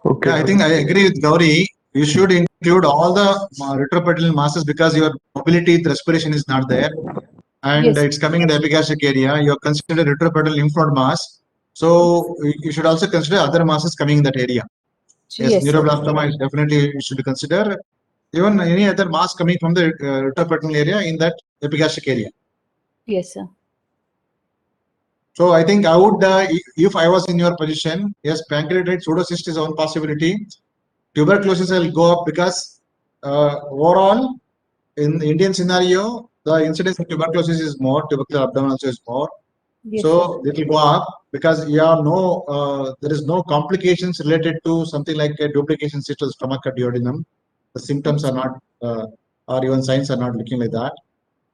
Okay. Yeah, I think I agree with Gauri. You should include all the retroperitoneal masses because your mobility with respiration is not there, and Yes. it's coming in the epigastric area. You have considered retroperitoneal lymph node mass, so you should also consider other masses coming in that area. Yes, Yes, sir. neuroblastoma is definitely you should consider. Even any other mass coming from the retroperitoneal area in that epigastric area. Yes, sir. So I think I would, if I was in your position, yes, pancreatitis pseudocyst is one possibility. Tuberculosis will go up because overall in the Indian scenario, the incidence of tuberculosis is more, tubercular abdomen also is more. Yes, So it will go up because you have there is no complications related to something like a duplication cyst of stomach or duodenum. The symptoms are not, or even signs are not looking like that.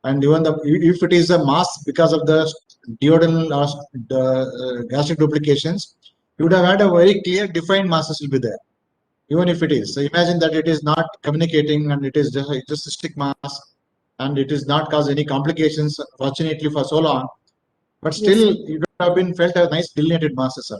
And even if it is a mass because of the duodenal or the gastric duplications, you would have had a very clear defined masses will be there, even if it is. So imagine that it is not communicating and it is just a cystic mass and it is not cause any complications, fortunately for so long. But still, Yes, it would have been felt a nice delineated masses.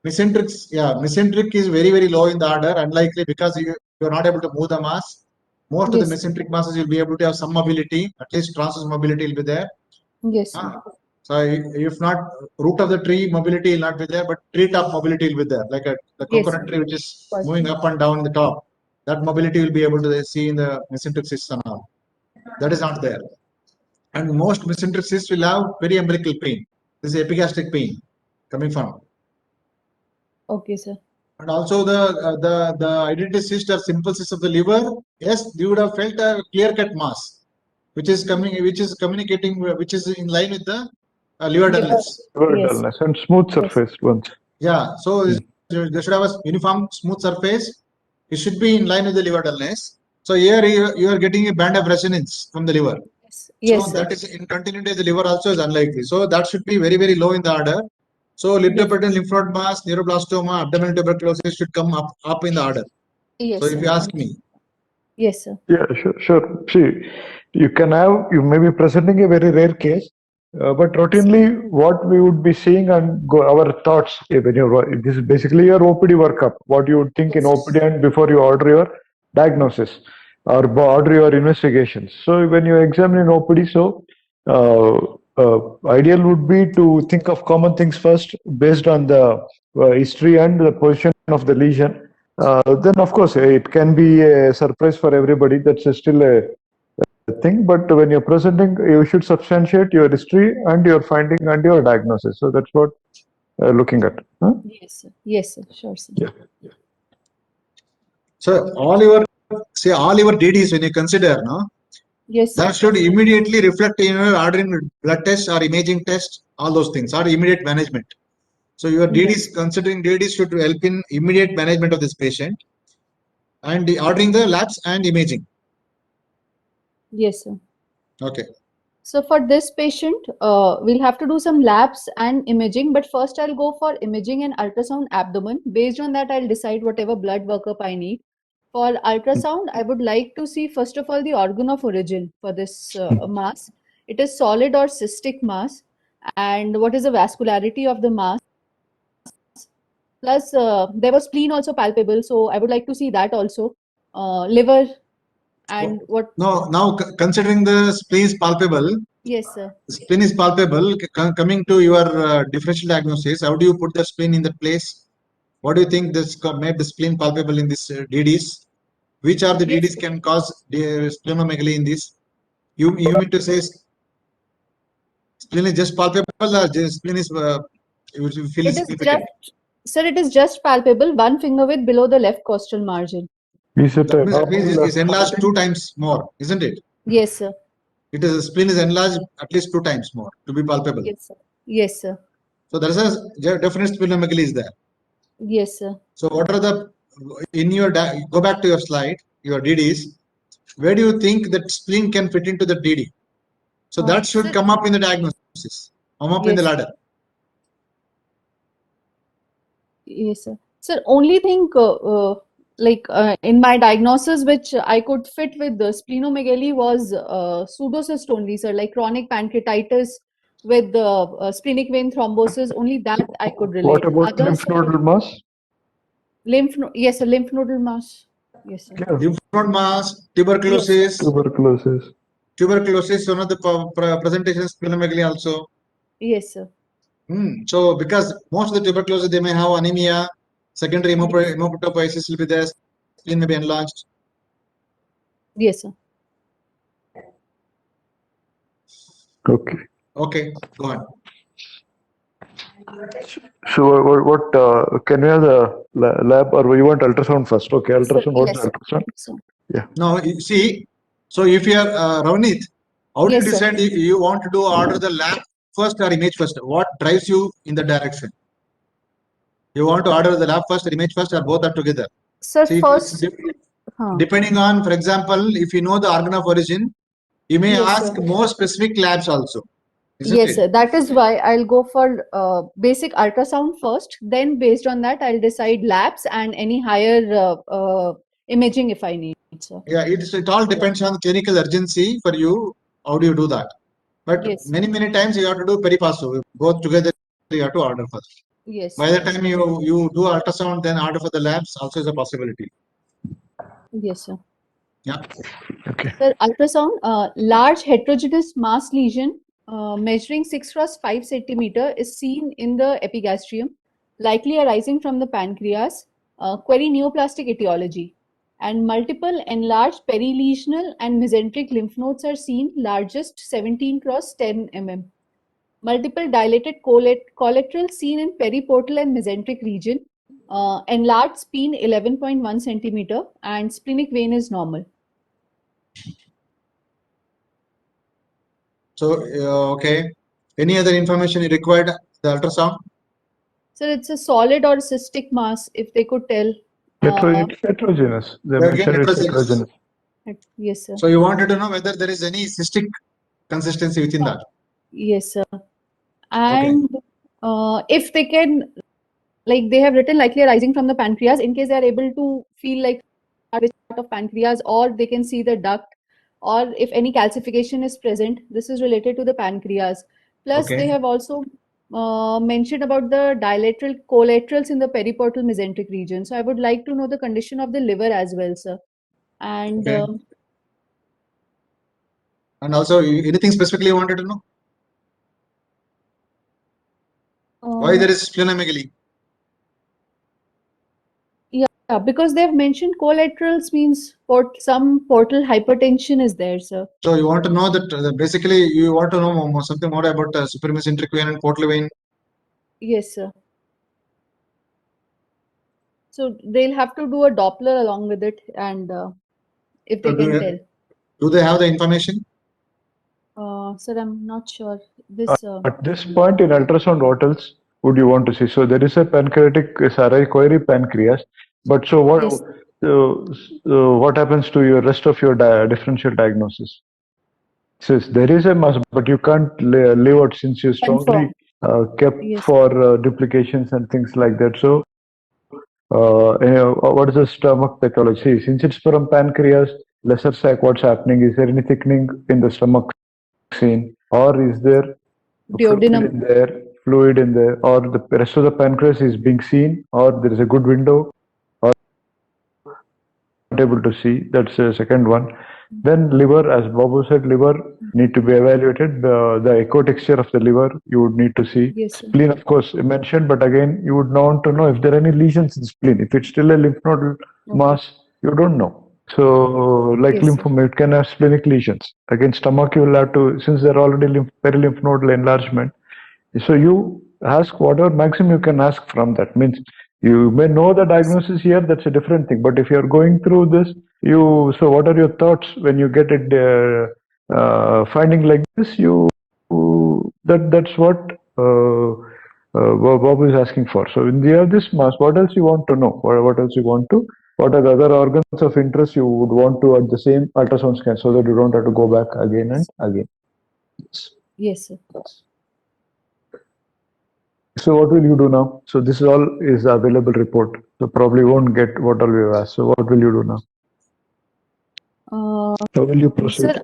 Mesenteric, yeah, mesenteric is very, very low in the order, unlikely because you are not able to move the mass. Most of the yes, mesenteric masses you'll be able to have some mobility, at least transverse mobility will be there. yes, sir. So if not root of the tree mobility will not be there, but tree top mobility will be there, like the Yes, coconut tree which is quite. moving up and down the top. That mobility will be able to see in the mesenteric cysts and all. That is not there. And most mesenteric cysts will have periumbilical pain. This is epigastric pain coming from. Okay, sir. And also the identity cyst or simple cyst of the liver, yes, you would have felt a clear-cut mass, which is communicating, which is in line with the liver dullness. Liver Yes. dullness and smooth surface ones. Yeah, so they should have a uniform smooth surface. It should be in line with the liver dullness. So here you are getting a band of resonance from the liver. Yes, yes, So sir. that is in continuity, the liver also is unlikely. So that should be very, very low in the order. So retroperitoneal lymph node mass, neuroblastoma, abdominal tuberculosis should come up in the order. Yes, So if you sir. ask me, Yes, sir. Yeah, sure. See, you may be presenting a very rare case, but routinely what we would be seeing and our thoughts, this is basically your OPD workup, what you would think in OPD and before you order your diagnosis or order your investigations. So when you examine in OPD, so ideal would be to think of common things first based on the history and the position of the lesion. Then of course it can be a surprise for everybody. That's still a thing. But when you're presenting, you should substantiate your history and your finding and your diagnosis. So that's what looking at. Huh? Yes, sir. Yes, sir. Sure, sir. Yeah. so all your DDs when you consider, no, Yes, sir. that should immediately reflect in your ordering blood test or imaging test, all those things, or immediate management. So your DDs, considering DDs should help in immediate management of this patient and ordering the labs and imaging. Yes, sir. Okay. So for this patient, we'll have to do some labs and imaging, but first I'll go for imaging and ultrasound abdomen. Based on that, I'll decide whatever blood workup I need. For ultrasound, I would like to see first of all the organ of origin for this mass. It is solid or cystic mass, and what is the vascularity of the mass. Plus, there was spleen also palpable, so I would like to see that also. Liver and what? No, now considering the spleen is palpable, Yes, sir. spleen is palpable. Coming to your differential diagnosis, how do you put the spleen in the place? What do you think this made the spleen palpable in this DDs? Which are the DDs can cause splenomegaly in this? You mean to say spleen is just palpable or spleen is you feel It is significant? sir, it is just palpable, one finger width below the left costal margin. Is it That means it's enlarged 2 times more, isn't it? Yes, sir. It is the spleen is enlarged at least 2 times more to be palpable. Yes, sir. Yes, sir. So there is a definite splenomegaly is there. Yes, sir. So what are the in your go back to your slide, your DDs. Where do you think that spleen can fit into the DD? So that should come up in the diagnosis, come up in the ladder. Yes, sir. Sir, only thing in my diagnosis which I could fit with the splenomegaly was pseudocyst only, sir, like chronic pancreatitis with the splenic vein thrombosis. Only that I could relate. What about lymph nodal mass? Yes, a lymph nodal mass. Yes, sir. Yeah, Lymph node mass, tuberculosis. tuberculosis. Tuberculosis, one of the presentations, splenomegaly also. Yes, sir. So because most of the tuberculosis, they may have anemia, secondary hemoptysis will be there, spleen may be enlarged. Yes, sir. Okay. Okay, go on. So what can we have the lab or you want ultrasound first? Okay, ultrasound. What's yes, ultrasound? sir. Now, you see, so if you are Ravneet, how do you Yes, sir. decide if you want to do order the lab first or image first? What drives you in that direction? You want to order the lab first or image first or both are together? Sir, See, first, depending on, for example, if you know the organ of origin, you may Yes, ask sir. more specific labs also. Isn't yes, it? sir. That is why I'll go for basic ultrasound first. Then, based on that, I'll decide labs and any higher imaging if I need, sir. Yeah, it all depends on clinical urgency for you. How do you do that? But Yes. many times you have to do peripasso. Both together you have to order first. Yes. By the time you do ultrasound, then order for the labs also is a possibility. Yes, sir. Yeah. Okay. Sir, ultrasound, large heterogeneous mass lesion measuring 6 cross 5 centimeter is seen in the epigastrium, likely arising from the pancreas. Query neoplastic etiology. And multiple enlarged perilesional and mesenteric lymph nodes are seen, largest 17 cross 10 mm. Multiple dilated collaterals seen in periportal and mesenteric region. Enlarged spleen 11.1 centimeter and splenic vein is normal. So okay. Any other information you required the ultrasound? Sir, it's a solid or cystic mass, if they could tell. It's heterogeneous. They Again, mentioned it's heterogeneous. heterogeneous. Yes, sir. So you wanted to know whether there is any cystic consistency within that. Yes, sir. And if they can, like they have written likely arising from the pancreas, in case they are able to feel like which part of pancreas, or they can see the duct, or if any calcification is present, this is related to the pancreas. Plus, Okay. they have also mentioned about the dilateral collaterals in the periportal mesenteric region. So I would like to know the condition of the liver as well, sir. And Okay. And also anything specifically you wanted to know? Why there is splenomegaly? Yeah, because they've mentioned collaterals means some portal hypertension is there, sir. So you want to know that basically you want to know something more about supramesenteric vein and portal vein. Yes, sir. So they'll have to do a Doppler along with it, and if they So can tell. do they have the information? Sir, I'm not sure. This At this point in ultrasound, what else would you want to see? So there is a pancreatic query pancreas, but so what? Yes. What happens to your rest of your differential diagnosis? Says there is a mass, but you can't leave out since you strongly kept Yes. for duplications and things like that. So, what is the stomach pathology? Since it's from pancreas, lesser sac, what's happening? Is there any thickening in the stomach seen, or is there Duodenum. fluid in there, or the rest of the pancreas is being seen, or there is a good window, or not able to see? That's the second one. Then liver, as Babu said, liver need to be evaluated. The echo texture of the liver you would need to see. Yes, sir. Spleen, of course, mentioned, but again, you would want to know if there are any lesions in spleen. If it's still a lymph nodal mass, you don't know. So, like Yes, sir. lymphoma, it can have splenic lesions. Again, stomach, you will have to, since they're already perilymph nodal enlargement. So you ask whatever maximum you can ask from that. Means you may know the diagnosis here, that's a different thing. But if you're going through this, so what are your thoughts when you get it finding like this? That's what Bob is asking for. So in the this mass, what else you want to know? What else you want to? What are the other organs of interest you would want to at the same ultrasound scan so that you don't have to go back again and again? Yes, sir. So what will you do now? So this all is available report. So probably won't get what all we have asked. So what will you do now? How will you proceed? Sir,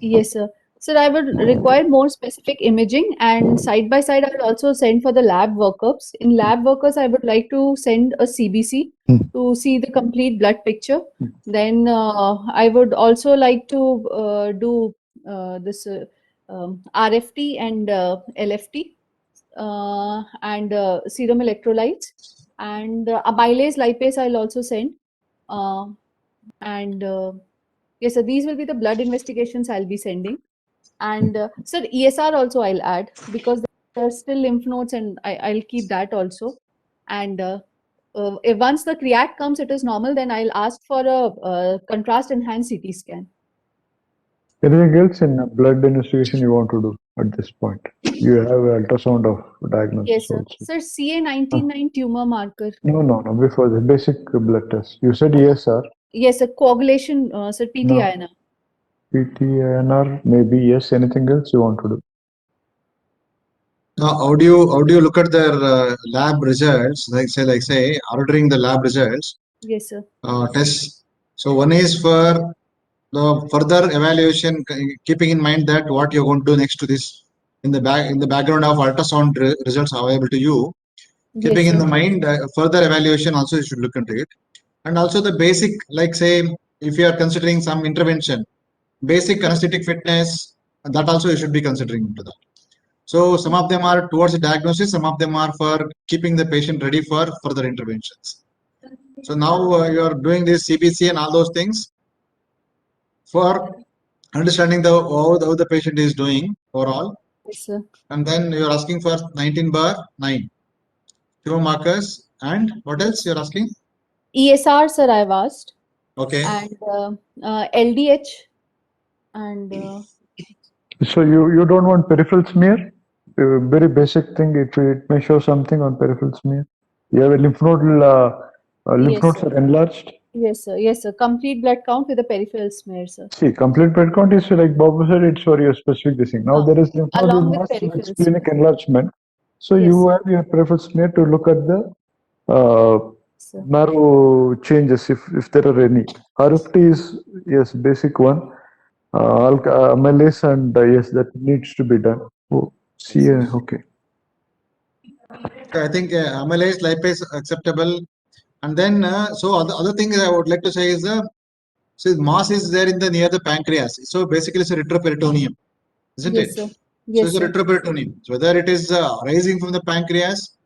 yes, sir. Sir, I would require more specific imaging, and side by side, I will also send for the lab workups. In lab workers, I would like to send a CBC Hmm. to see the complete blood picture. Hmm. Then I would also like to do this RFT and LFT and serum electrolytes, and amylase lipase I'll also send. And yes, sir, these will be the blood investigations I'll be sending. And sir, ESR also I'll add because there are still lymph nodes, and I'll keep that also. And if once the creat comes, it is normal, then I'll ask for a contrast enhanced CT scan. Anything else in blood investigation you want to do at this point? You have ultrasound of diagnosis Yes, sir. also. Sir, CA19-9 tumor marker. No. Before the basic blood test, you said ESR, Yes, sir. Coagulation, sir, PTINR. PTNR, maybe yes. Anything else you want to do? Now, how do you look at their lab results? Like say, ordering the lab results Yes, sir. tests. So one is for the further evaluation, keeping in mind that what you're going to do next to this in the background of ultrasound results available to you. Keeping Yes, in sir. the mind further evaluation also you should look into it, and also the basic, like say if you are considering some intervention, basic anesthetic fitness, that also you should be considering into that. So some of them are towards the diagnosis, some of them are for keeping the patient ready for further interventions. So now you are doing this CBC and all those things for understanding how the patient is doing overall. Yes, sir. And then you're asking for 19/9 tumor markers, and what else you're asking? ESR, sir, I've asked. Okay. And LDH and So you don't want peripheral smear? Very basic thing. It may show something on peripheral smear. You have a lymph node. Lymph Yes, nodes sir. are enlarged. Yes, sir. Yes, sir. Complete blood count with a peripheral smear, sir. See, complete blood count is like Babu said. It's for your specific thing. Now there is lymph node Along with mass with peripheral splenic smear. enlargement. So Yes, you sir. have your peripheral smear to look at the Sir. marrow changes if there are any. RFT is yes basic one. Amylase and yes that needs to be done. Oh, see, okay. I think amylase lipase acceptable, and then so other thing I would like to say is so mass is there in the near the pancreas. So basically it's a retroperitoneum, isn't Yes, it? sir. So Yes, it's a sir. retroperitoneum. So whether it is rising from the pancreas,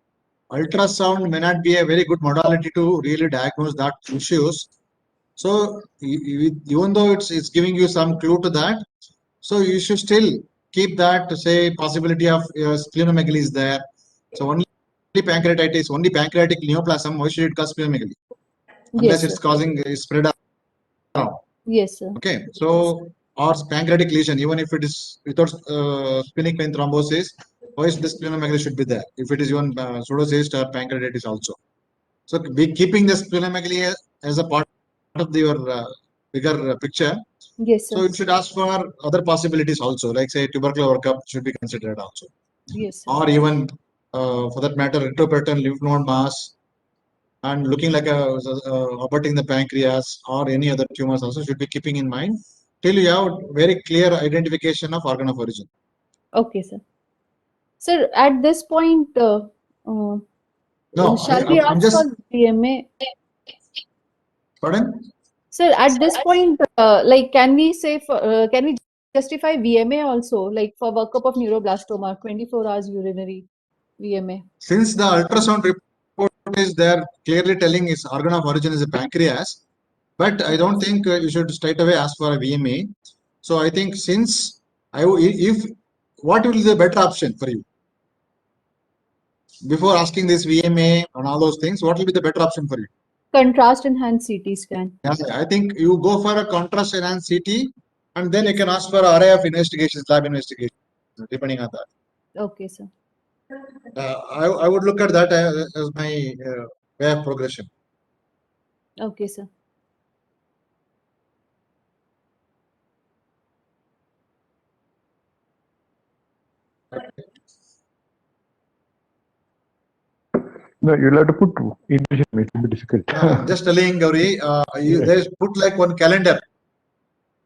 ultrasound may not be a very good modality to really diagnose that issues. So even though it's giving you some clue to that, so you should still keep that to say possibility of splenomegaly is there. So only pancreatitis, only pancreatic neoplasm, why should it cause splenomegaly? Unless Yes, it's sir. causing spread around. Yes, sir. Okay, so or pancreatic lesion, even if it is without splenic vein thrombosis, why is the splenomegaly should be there? If it is even pseudocyst or pancreatitis also. So be keeping the splenomegaly as a part of your bigger picture. Yes, sir. So it should ask for other possibilities also, like say tubercular workup should be considered also, Yes, sir. or even for that matter retroperitoneal lymph node mass, and looking like aborting the pancreas or any other tumors also should be keeping in mind till you have very clear identification of organ of origin. Okay, sir. Sir, at this point, No, shall we I'm ask just, for VMA? pardon? Sir, at this point, like, can we say can we justify VMA also, like for workup of neuroblastoma, 24 hours urinary VMA? Since the ultrasound report is there clearly telling its organ of origin is a pancreas, but I don't think you should straight away ask for a VMA. So I think since if what will be the better option for you before asking this VMA and all those things, what will be the better option for you? Contrast enhanced CT scan. Yeah, I think you go for a contrast enhanced CT, and then you can ask for an array of investigations, lab investigations, depending on that. Okay, sir. I would look at that as my way of progression. Okay, sir. No, you'll have to put image. It will be difficult. I'm just telling Gauri, they put like one calendar.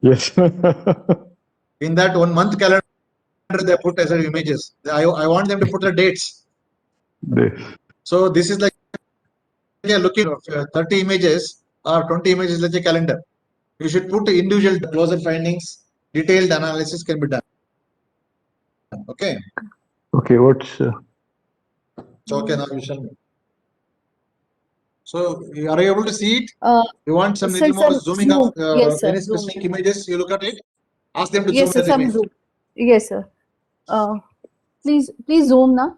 Yes. In that 1 month calendar, they put as images. I want them to put the dates. This. So this is like looking at 30 images or 20 images like a calendar. You should put individual closer findings, detailed analysis can be done. Okay. Okay, what's So okay, now you shall. So are you able to see it? You want some Sir, little more some zooming zoom. up Yes, sir, any zoom specific in. images? You look at it. Ask them to Yes, sir, zoom in the some image. zoom. Yes, sir. Please zoom now.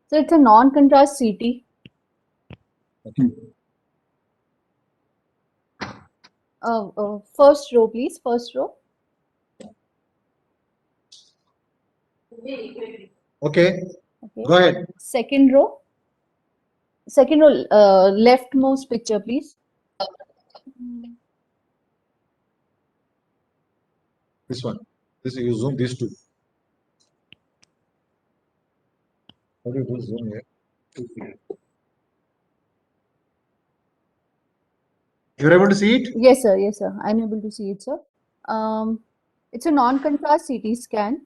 So it's a non-contrast CT. First row, please. First row. Okay. Okay. Go ahead. Second row. Second row, leftmost picture, please. This one. This you zoom these two. How do you do zoom here? You're able to see it? Yes, sir. Yes, sir. I'm able to see it, sir. It's a non-contrast CT scan.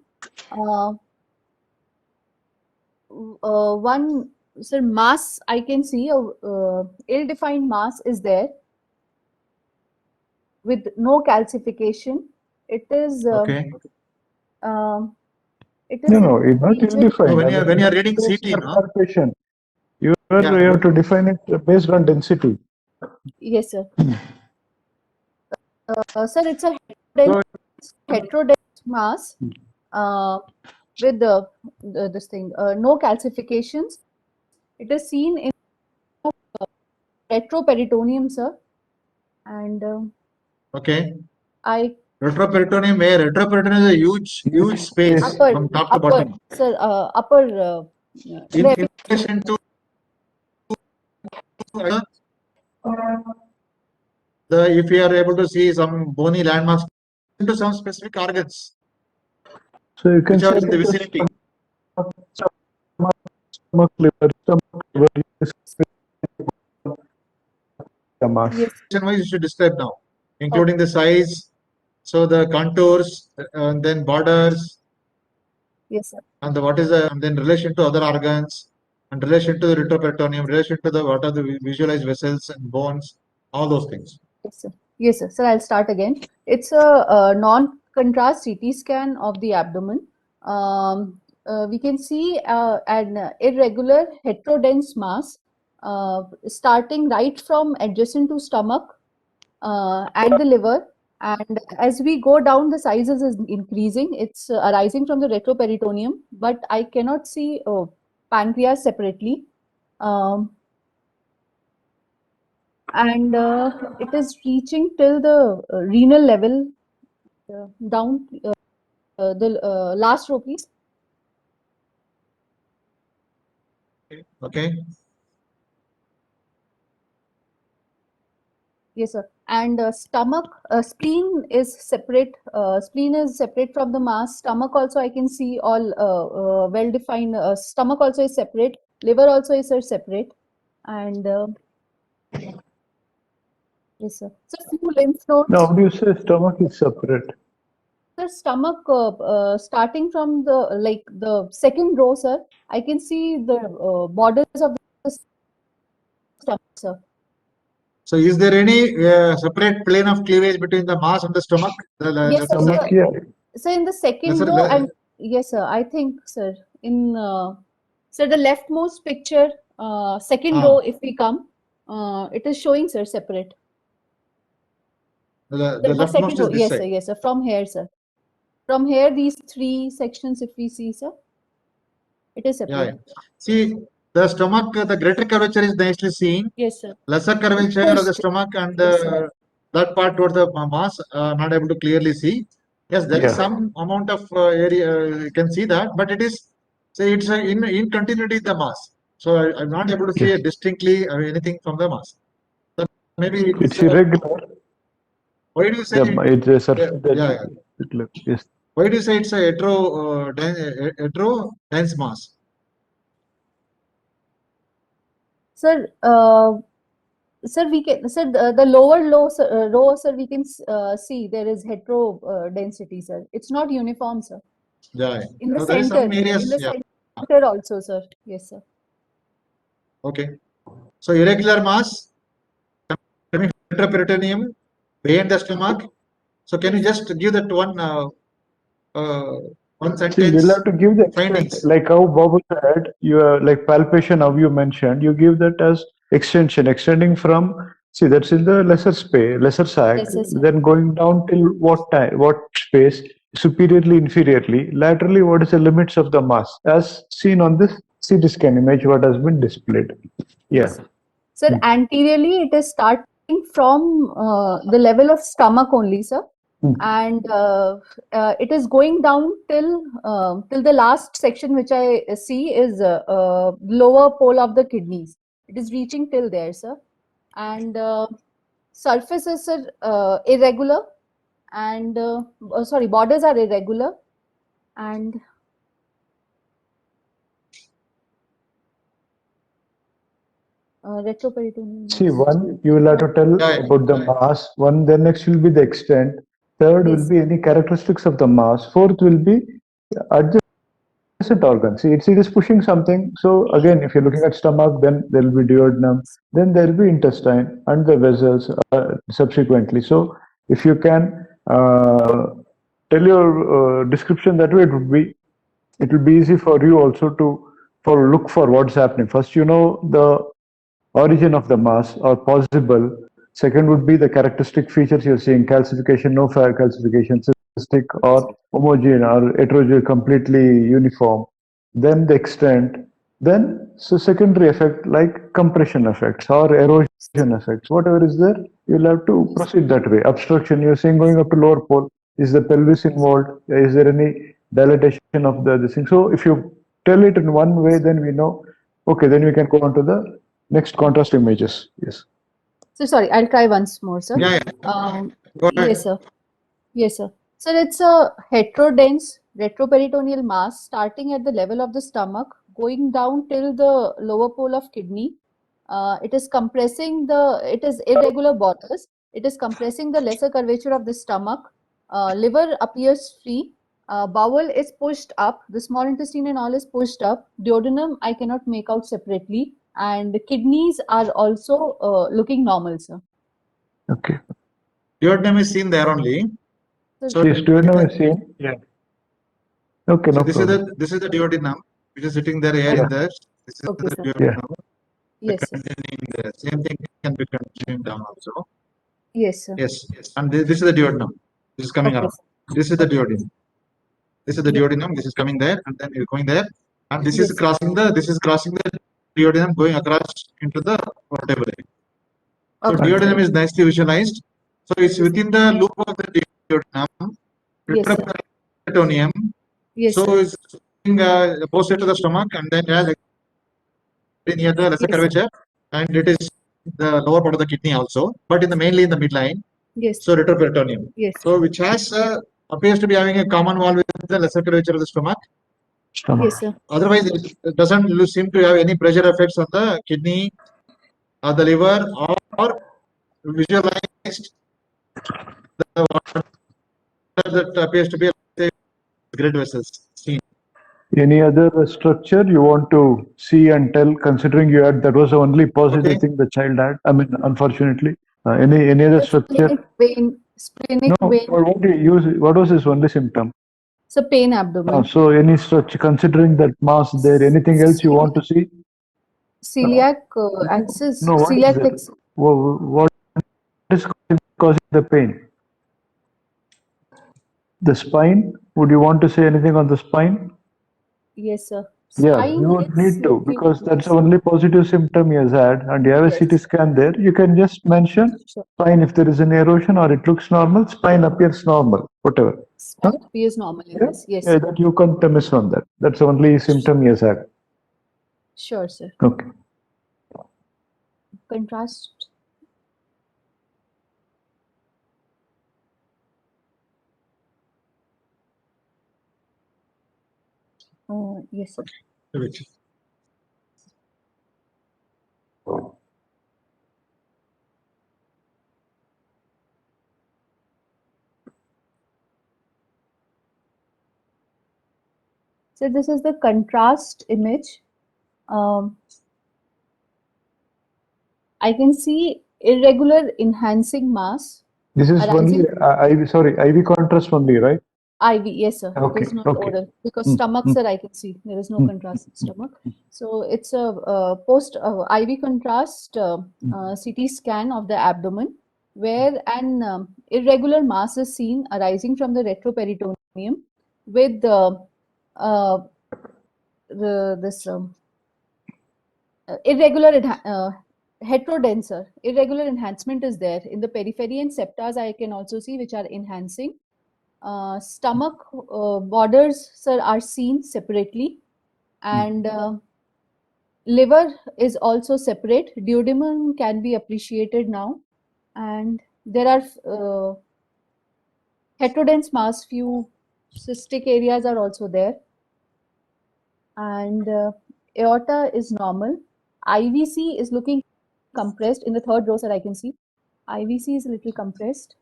One, sir, mass I can see a ill-defined mass is there with no calcification. It is. Okay. It is no, it's not region- ill-defined. No, when you are reading Based CT, on no? palpation. You Yeah. have to define it based on density. Yes, sir. Sir, it's a heterodense mass with this thing, no calcifications. It is seen in retroperitoneum, sir. And Okay. I Retroperitoneum where? Retroperitoneum is a huge space upper, from top to upper, bottom. sir, upper In left. relation to if you are able to see some bony landmarks into some specific organs So you can which are say in the vicinity. stomach, liver, the mass. Yes, Wise you should describe now, including the size, so the contours, and then borders, yes, sir. and then relation to other organs, and relation to the retroperitoneum, relation to the what are the visualized vessels and bones, all those things. Yes, sir. Yes, sir. Sir, I'll start again. It's a non-contrast CT scan of the abdomen. We can see an irregular heterodense mass starting right from adjacent to stomach and the liver. And as we go down, the sizes is increasing. It's arising from the retroperitoneum, but I cannot see pancreas separately. And it is reaching till the renal level down the last row, please. Okay. Yes, sir. And stomach, spleen is separate. Spleen is separate from the mass. Stomach also I can see all well defined. Stomach also is separate. Liver also is separate. And yes, sir. So few lymph nodes. Now, how do you say stomach is separate? The stomach, starting from the second row, sir, I can see the borders of the stomach, sir. So is there any separate plane of cleavage between the mass and the stomach? Yes, sir. Stomach, yeah. So in the second Yes, sir. row, and yes, sir, I think, sir, in sir, the leftmost picture, second row, if we come, it is showing, sir, separate. The The leftmost second is row, this yes, side. sir, yes, sir. From here, sir. From here, these three sections, if we see, sir, it is separate. Yeah. See, the stomach, the greater curvature is nicely seen. Yes, sir. Lesser curvature of the stomach and that part towards the mass, not able to clearly see. Yes, there is Yeah. some amount of area, you can see that, but it is, say, it's in continuity with the mass. So I'm not able to see Yes. distinctly anything from the mass. So maybe It's irregular. why do you say It's a surface that yeah. it looks. Yes. Why do you say it's a hetero dense mass? Sir, Sir, we can, sir, the lower row, sir, we can see there is hetero density, sir. It's not uniform, sir. Yeah. In the So there is center, some areas. in the Yeah. center also, sir. Yes, sir. Okay. So irregular mass coming from intraperitoneum, behind the stomach. So can you just give that one See, sentence? you'll have to give the extent, Findings. like how Babu said, you are like palpation, how you mentioned, you give that as extension, extending from, see, that's in the lesser space, lesser sac, Yes, yes, sir. then going down till what time, what space, superiorly, inferiorly, laterally, what is the limits of the mass, as seen on this CT scan image, what has been displayed. Yeah. Yes, sir. Sir, anteriorly, it is starting from the level of stomach only, sir. Hmm. And it is going down till the last section, which I see is lower pole of the kidneys. It is reaching till there, sir. And surface is, sir, irregular, and sorry, borders are irregular, and retroperitoneal See, mass. one, you will have to tell Yeah, yeah. about the mass. One, then next will be the extent. Third will Yes. be any characteristics of the mass. Fourth will be adjacent organs. See, it is pushing something. So again, if you're looking at stomach, then there will be duodenum. Then there will be intestine and the vessels subsequently. So if you can tell your description that way, it will be easy for you also to for look for what's happening. First, you know the origin of the mass or possible. Second would be the characteristic features you're seeing: calcification, no calcification, cystic or homogeneous or heterogeneous, completely uniform. Then the extent. Then so secondary effect like compression effects or erosion effects. Whatever is there, you'll have to proceed that way. Obstruction, you're seeing going up to lower pole. Is the pelvis involved? Is there any dilatation of the this thing? So if you tell it in one way, then we know. Okay, then we can go on to the next contrast images. Yes. So sorry, I'll try once more, sir. Yeah, yeah. Go ahead. Yes, sir. Yes, sir. Sir, it's a heterodense retroperitoneal mass starting at the level of the stomach, going down till the lower pole of kidney. It is compressing it is irregular borders. It is compressing the lesser curvature of the stomach. Liver appears free. Bowel is pushed up. The small intestine and all is pushed up. Duodenum, I cannot make out separately. And the kidneys are also looking normal, sir. Okay. Duodenum is seen there only. So Yes, duodenum is seen. Yeah. Okay, no this problem. is the duodenum which is sitting there here in the. This is Okay, the sir. duodenum. Yes, sir. Containing the same thing can be contained down also. Yes, sir. Yes, yes. And this is the duodenum. This is coming Okay, around. sir. This is the duodenum. This is the Yeah. duodenum. This is coming there, and then you're going there, and this is Yes. crossing the. This is crossing the duodenum, going across into the vertebrae. So Okay, duodenum sir. is nicely visualized. So it's within the loop of the duodenum, Yes, sir. retroperitoneum. Yes, So sir. it's opposite to the stomach, and then it has near the lesser Yes, sir. curvature, and it is the lower part of the kidney also, but mainly in the midline. Yes. So retroperitoneum. Yes. So which has appears to be having a common wall with the lesser curvature of the stomach. Stomach. Yes, sir. Otherwise, it doesn't seem to have any pressure effects on the kidney or the liver or visualized the water that appears to be great vessels seen. Any other structure you want to see and tell, considering you had that was the only positive Okay. thing the child had? I mean, unfortunately, any other The structure? splenic No. vein. What do you use? What was his only symptom? So pain abdomen. So any structure, considering that mass there, anything else you want to see? Celiac axis. No. What is Celiac it? plexus. What is causing the pain? The spine? Would you want to say anything on the spine? Yes, sir. Yeah, Spine you would is need to, looking. because that's Yes, the only positive symptom he has had, and you have a CT yes. scan there. You can just mention Sure. spine if there is an erosion or it looks normal, spine appears normal, whatever. Huh? Spine appears normal in Yeah, this. Yes, yeah, sir. that you can't miss on that. That's the only symptom he has had. Sure, sir. Okay. Contrast. Yes, sir. Which So this is the contrast image. I can see irregular enhancing mass This is arising. only IV contrast only, right? IV, yes, sir. It Okay, is not okay. oral because Mm, stomach, mm. sir, I can see there is no Mm, contrast in stomach. So it's a post IV contrast CT scan of the abdomen where an irregular mass is seen arising from the retroperitoneum with uh, this heterodenser irregular enhancement is there in the periphery, and septas I can also see which are enhancing. Stomach borders, sir, are seen separately, and liver is also separate. Duodenum can be appreciated now, and there are heterodense mass, few cystic areas are also there, and aorta is normal. IVC is looking compressed in the third row, sir. I can see IVC is a little compressed,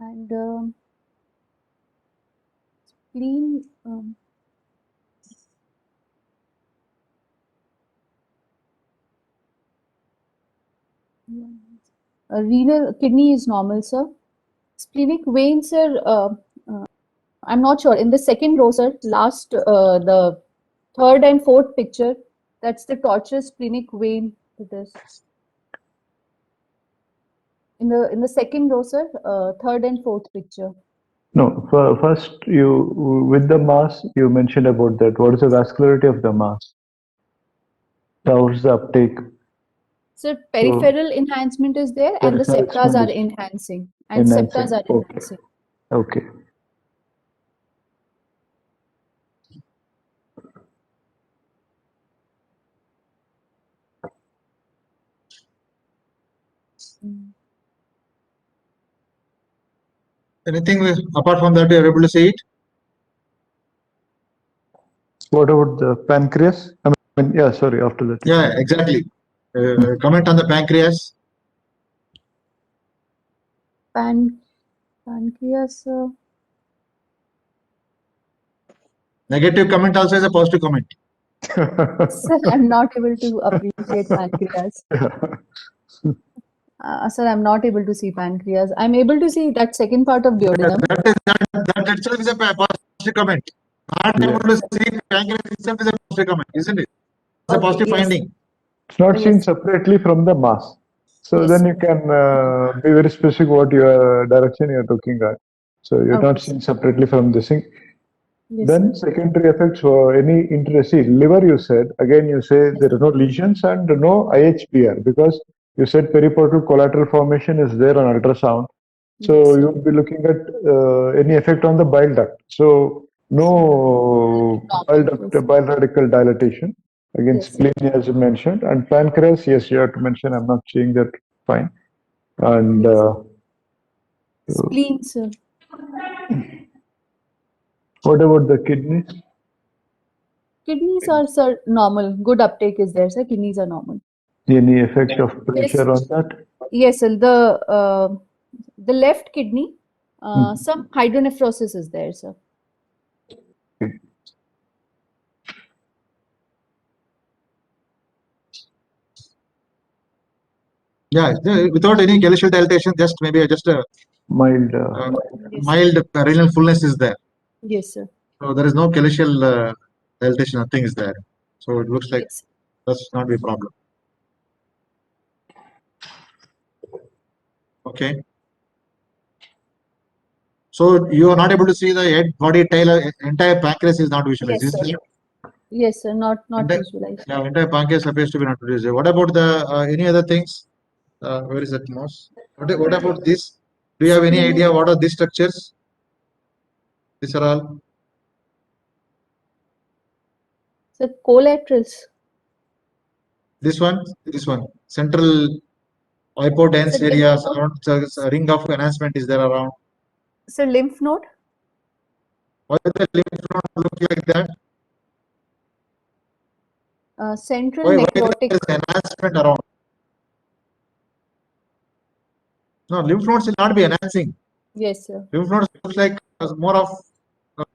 and spleen. Renal kidney is normal, sir. Splenic veins, sir. I'm not sure. In the second row, sir, last the third and fourth picture, that's the tortuous splenic vein. This in the second row, sir, third and fourth picture. No, first with the mass, you mentioned about that. What is the vascularity of the mass? How's the uptake? So peripheral enhancement is there, and the Peripheral septas are expandation. enhancing, and septas are Okay. enhancing. Okay. Anything apart from that, you are able to see it? What about the pancreas? I mean, yeah, sorry, after that. Yeah, exactly. Comment on the pancreas. Pancreas. Negative comment also is a positive comment. Sir, I'm not able to appreciate pancreas. Sir, I'm not able to see pancreas. I'm able to see that second part of duodenum. That itself is a positive comment. Not Yeah. able to see pancreas itself is a positive comment, isn't it? It's a Okay, positive yes. finding. It's not seen Yes. separately from the mass. So Yes, then sir. you can be very specific what your direction you're looking at. So you're not Okay, seen separately from this thing. yes, Then sir. secondary effects for any interest. See, liver you said, again you say there are no lesions and no IHPR because you said periportal collateral formation is there on ultrasound. So Yes, sir. you'll be looking at any effect on the bile duct. So no bile Normal, duct, bile radical dilatation. Again, yes, sir. spleen as you mentioned, and pancreas, yes, you have to mention. I'm not seeing that. Fine. And Yes. Spleen, sir. what about the kidneys? Kidneys are, sir, normal. Good uptake is there, sir. Kidneys are normal. Any effect of pressure Yes. on that? Yes, sir. The left kidney, some hydronephrosis is there, sir. Yeah, without any glacial dilatation, just maybe just a Mild. Yes. mild renal fullness is there. Yes, sir. So there is no glacial dilatation, nothing is there. So it looks like Yes. that's not be a problem. Okay. So you are not able to see the head, body, tail, entire pancreas is not visualized. Yes, Isn't sir. it? Yes, sir. Not Entire- visualized. Yeah, entire pancreas appears to be not visualized. What about the any other things? Where is that mouse? What about this? Do you have any Splenic. idea what are these structures? These are all Sir, collaterals. this one, central hypodense Sir, areas lymph node. around. So a ring of enhancement is there around. Sir, lymph node. Why does the lymph node look like that? Central Why necrotic. there is enhancement around? No, lymph nodes will not be enhancing. Yes, sir. Lymph nodes looks like more of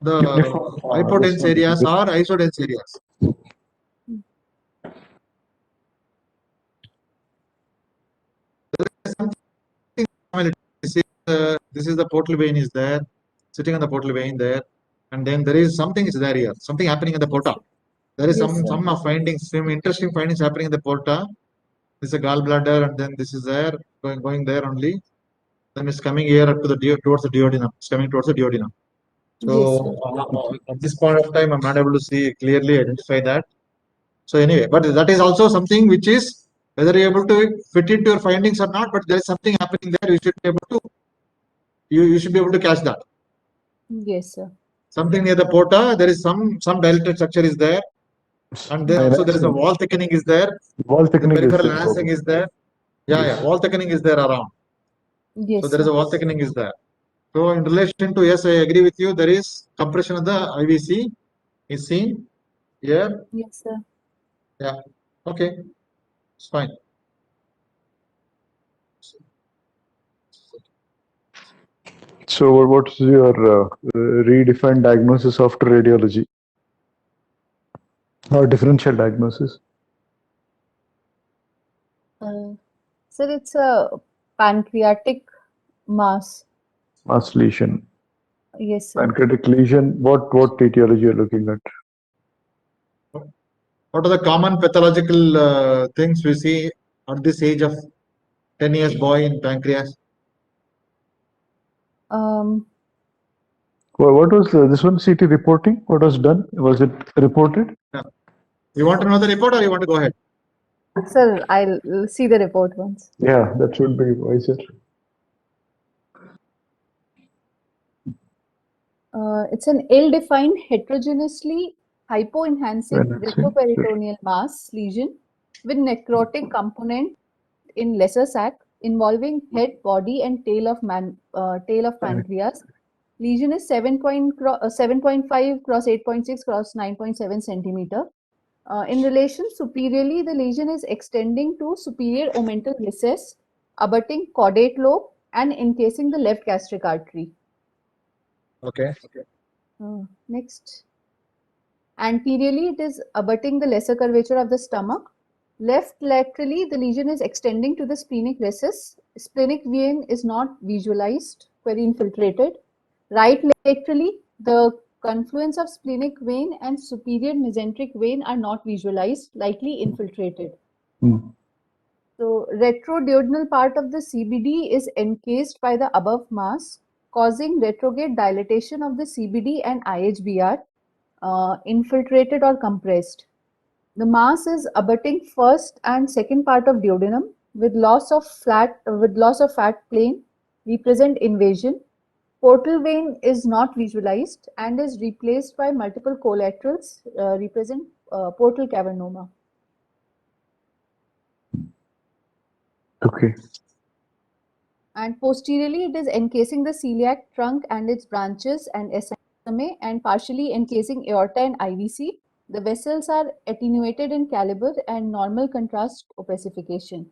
the Uniform, hypodense this one. areas or isodense areas. This is the portal vein is there, sitting on the portal vein there, and then there is something is there here, something happening in the porta. There is Yes, sir. some of findings, some interesting findings happening in the porta. This is a gallbladder, and then this is there, going there only. Then it's coming here up to the towards the duodenum. It's coming towards the duodenum. Yes, sir. So at this point of time, I'm not able to see clearly identify that. So anyway, but that is also something which is whether you're able to fit into your findings or not, but there is something happening there. You should be able to you should be able to catch that. Yes, sir. Something near the porta, there is some dilated structure is there, and then also there is a wall thickening is there. Wall The thickening is peripheral there. lancing is there. Yeah, wall thickening is there around. Yes, So there is a wall thickening is there. So in relation to, yes, I agree with you. There is compression of the IVC is seen here. Yes, sir. Yeah. Okay. It's fine. So what's your redefined diagnosis after radiology or differential diagnosis? Sir, it's a pancreatic mass. Mass lesion. Yes, sir. Pancreatic lesion. What etiology you're looking at? What are the common pathological things we see at this age of 10 years boy in pancreas? What was this one CT reporting? What was done? Was it reported? You want to know the report or you want to go ahead? Sir, I'll see the report once. Yeah, that should be wiser. It's an ill-defined, heterogeneously hypoenhancing Enhancing, retroperitoneal mass lesion with necrotic component in lesser sac involving head, body, and tail of pancreas. Lesion is 7.5 cross 8.6 cross 9.7 centimeter. In relation superiorly, the lesion is extending to superior omental recess, abutting caudate lobe and encasing the left gastric artery. Okay. Next. Anteriorly, it is abutting the lesser curvature of the stomach. Left laterally, the lesion is extending to the splenic recess. Splenic vein is not visualized, very infiltrated. Right laterally, the confluence of splenic vein and superior mesenteric vein are not visualized, likely infiltrated. So, retroduodenal part of the CBD is encased by the above mass, causing retrograde dilatation of the CBD and IHBR, infiltrated or compressed. The mass is abutting first and second part of duodenum with loss of fat plane, represent invasion. Portal vein is not visualized and is replaced by multiple collaterals, represent portal cavernoma. Okay. And posteriorly, it is encasing the celiac trunk and its branches and SMA and partially encasing aorta and IVC. The vessels are attenuated in caliber and normal contrast opacification.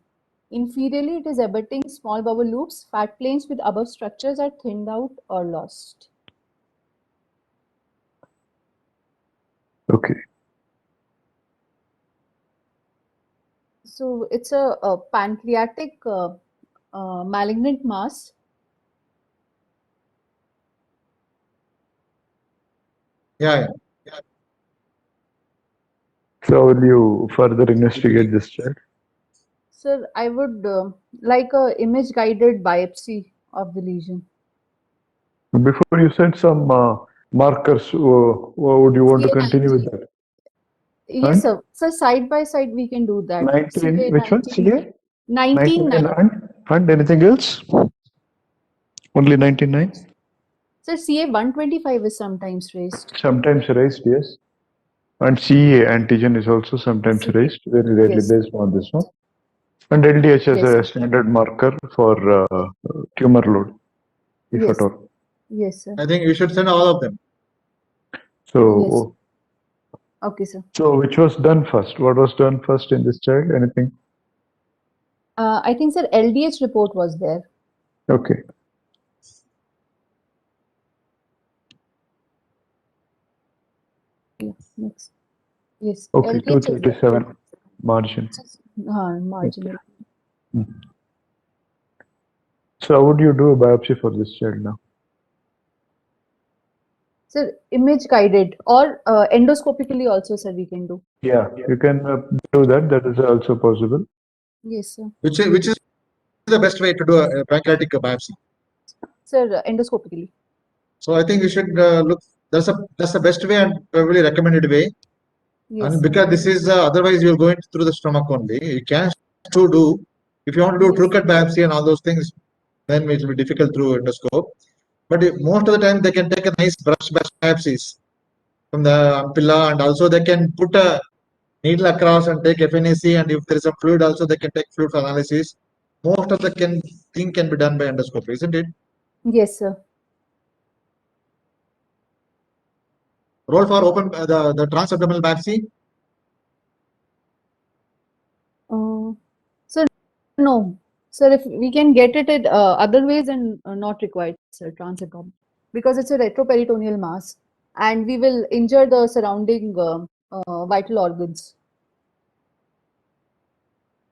Inferiorly, it is abutting small bowel loops. Fat planes with above structures are thinned out or lost. Okay. So it's a pancreatic malignant mass. Yeah. So will you further investigate this child? Sir, I would like a image guided biopsy of the lesion. Before you said some markers, would you want to continue with that? Yes, sir. So side by side we can do that. 19, which one? CA? 19. And anything else? Only 99? Sir, CA 125 is sometimes raised. Sometimes raised, yes. And CA antigen is also sometimes raised, very rarely Yes. based on this one. And LDH as Yes, a sir. standard marker for tumor load, if Yes. at all. Yes, sir. I think you should send all of them. So, Okay, sir. so which was done first? What was done first in this child? Anything? I think, sir, LDH report was there. Okay. Next. Yes. Okay, LDH is 237 margin. marginal. So how would you do a biopsy for this child now? Sir, image guided or endoscopically also, sir, we can do. Yeah, you can do that. That is also possible. Yes, sir. Which is the best way to do a pancreatic biopsy? Sir, endoscopically. So I think we should look. That's the best way and probably recommended way. Yes, And sir. because this is otherwise you're going through the stomach only. You can still do if you want to do Yes. true cut biopsy and all those things, then it will be difficult through endoscope. But most of the time they can take a nice brush biopsies from the ampulla, and also they can put a needle across and take FNAC, and if there is a fluid also they can take fluid for analysis. Most of the thing can be done by endoscopy, isn't it? Yes, sir. Roll for open the transabdominal biopsy. Sir, no. Sir, if we can get it at other ways and not required, sir, transabdominal, because it's a retroperitoneal mass and we will injure the surrounding vital organs.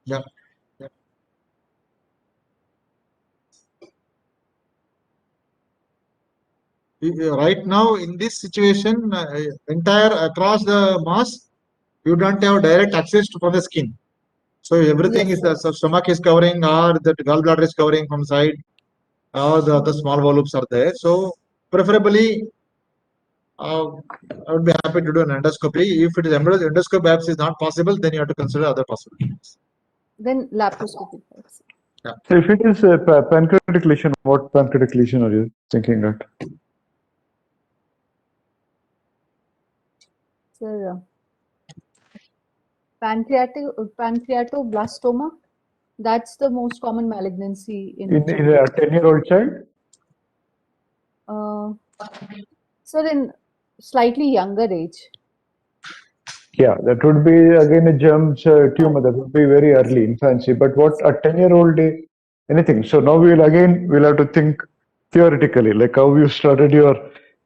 Yeah. Right now in this situation, entire across the mass, you don't have direct access to from the skin. So everything Yes, is the stomach is covering, or the gallbladder is covering from side, or the other small volumes are there. So preferably, I would be happy to do an endoscopy. If it is endoscope biopsy is not possible, then you have to consider other possibilities. then laparoscopic biopsy. So if it is a pancreatic lesion, what pancreatic lesion are you thinking at? Sir, pancreatoblastoma, that's the most common malignancy in In children. a 10-year-old child? Sir, in slightly younger age. Yeah, that would be again a germ tumor. That would be very early infancy. But what a 10-year-old anything. So now we'll have to think theoretically, like how you started your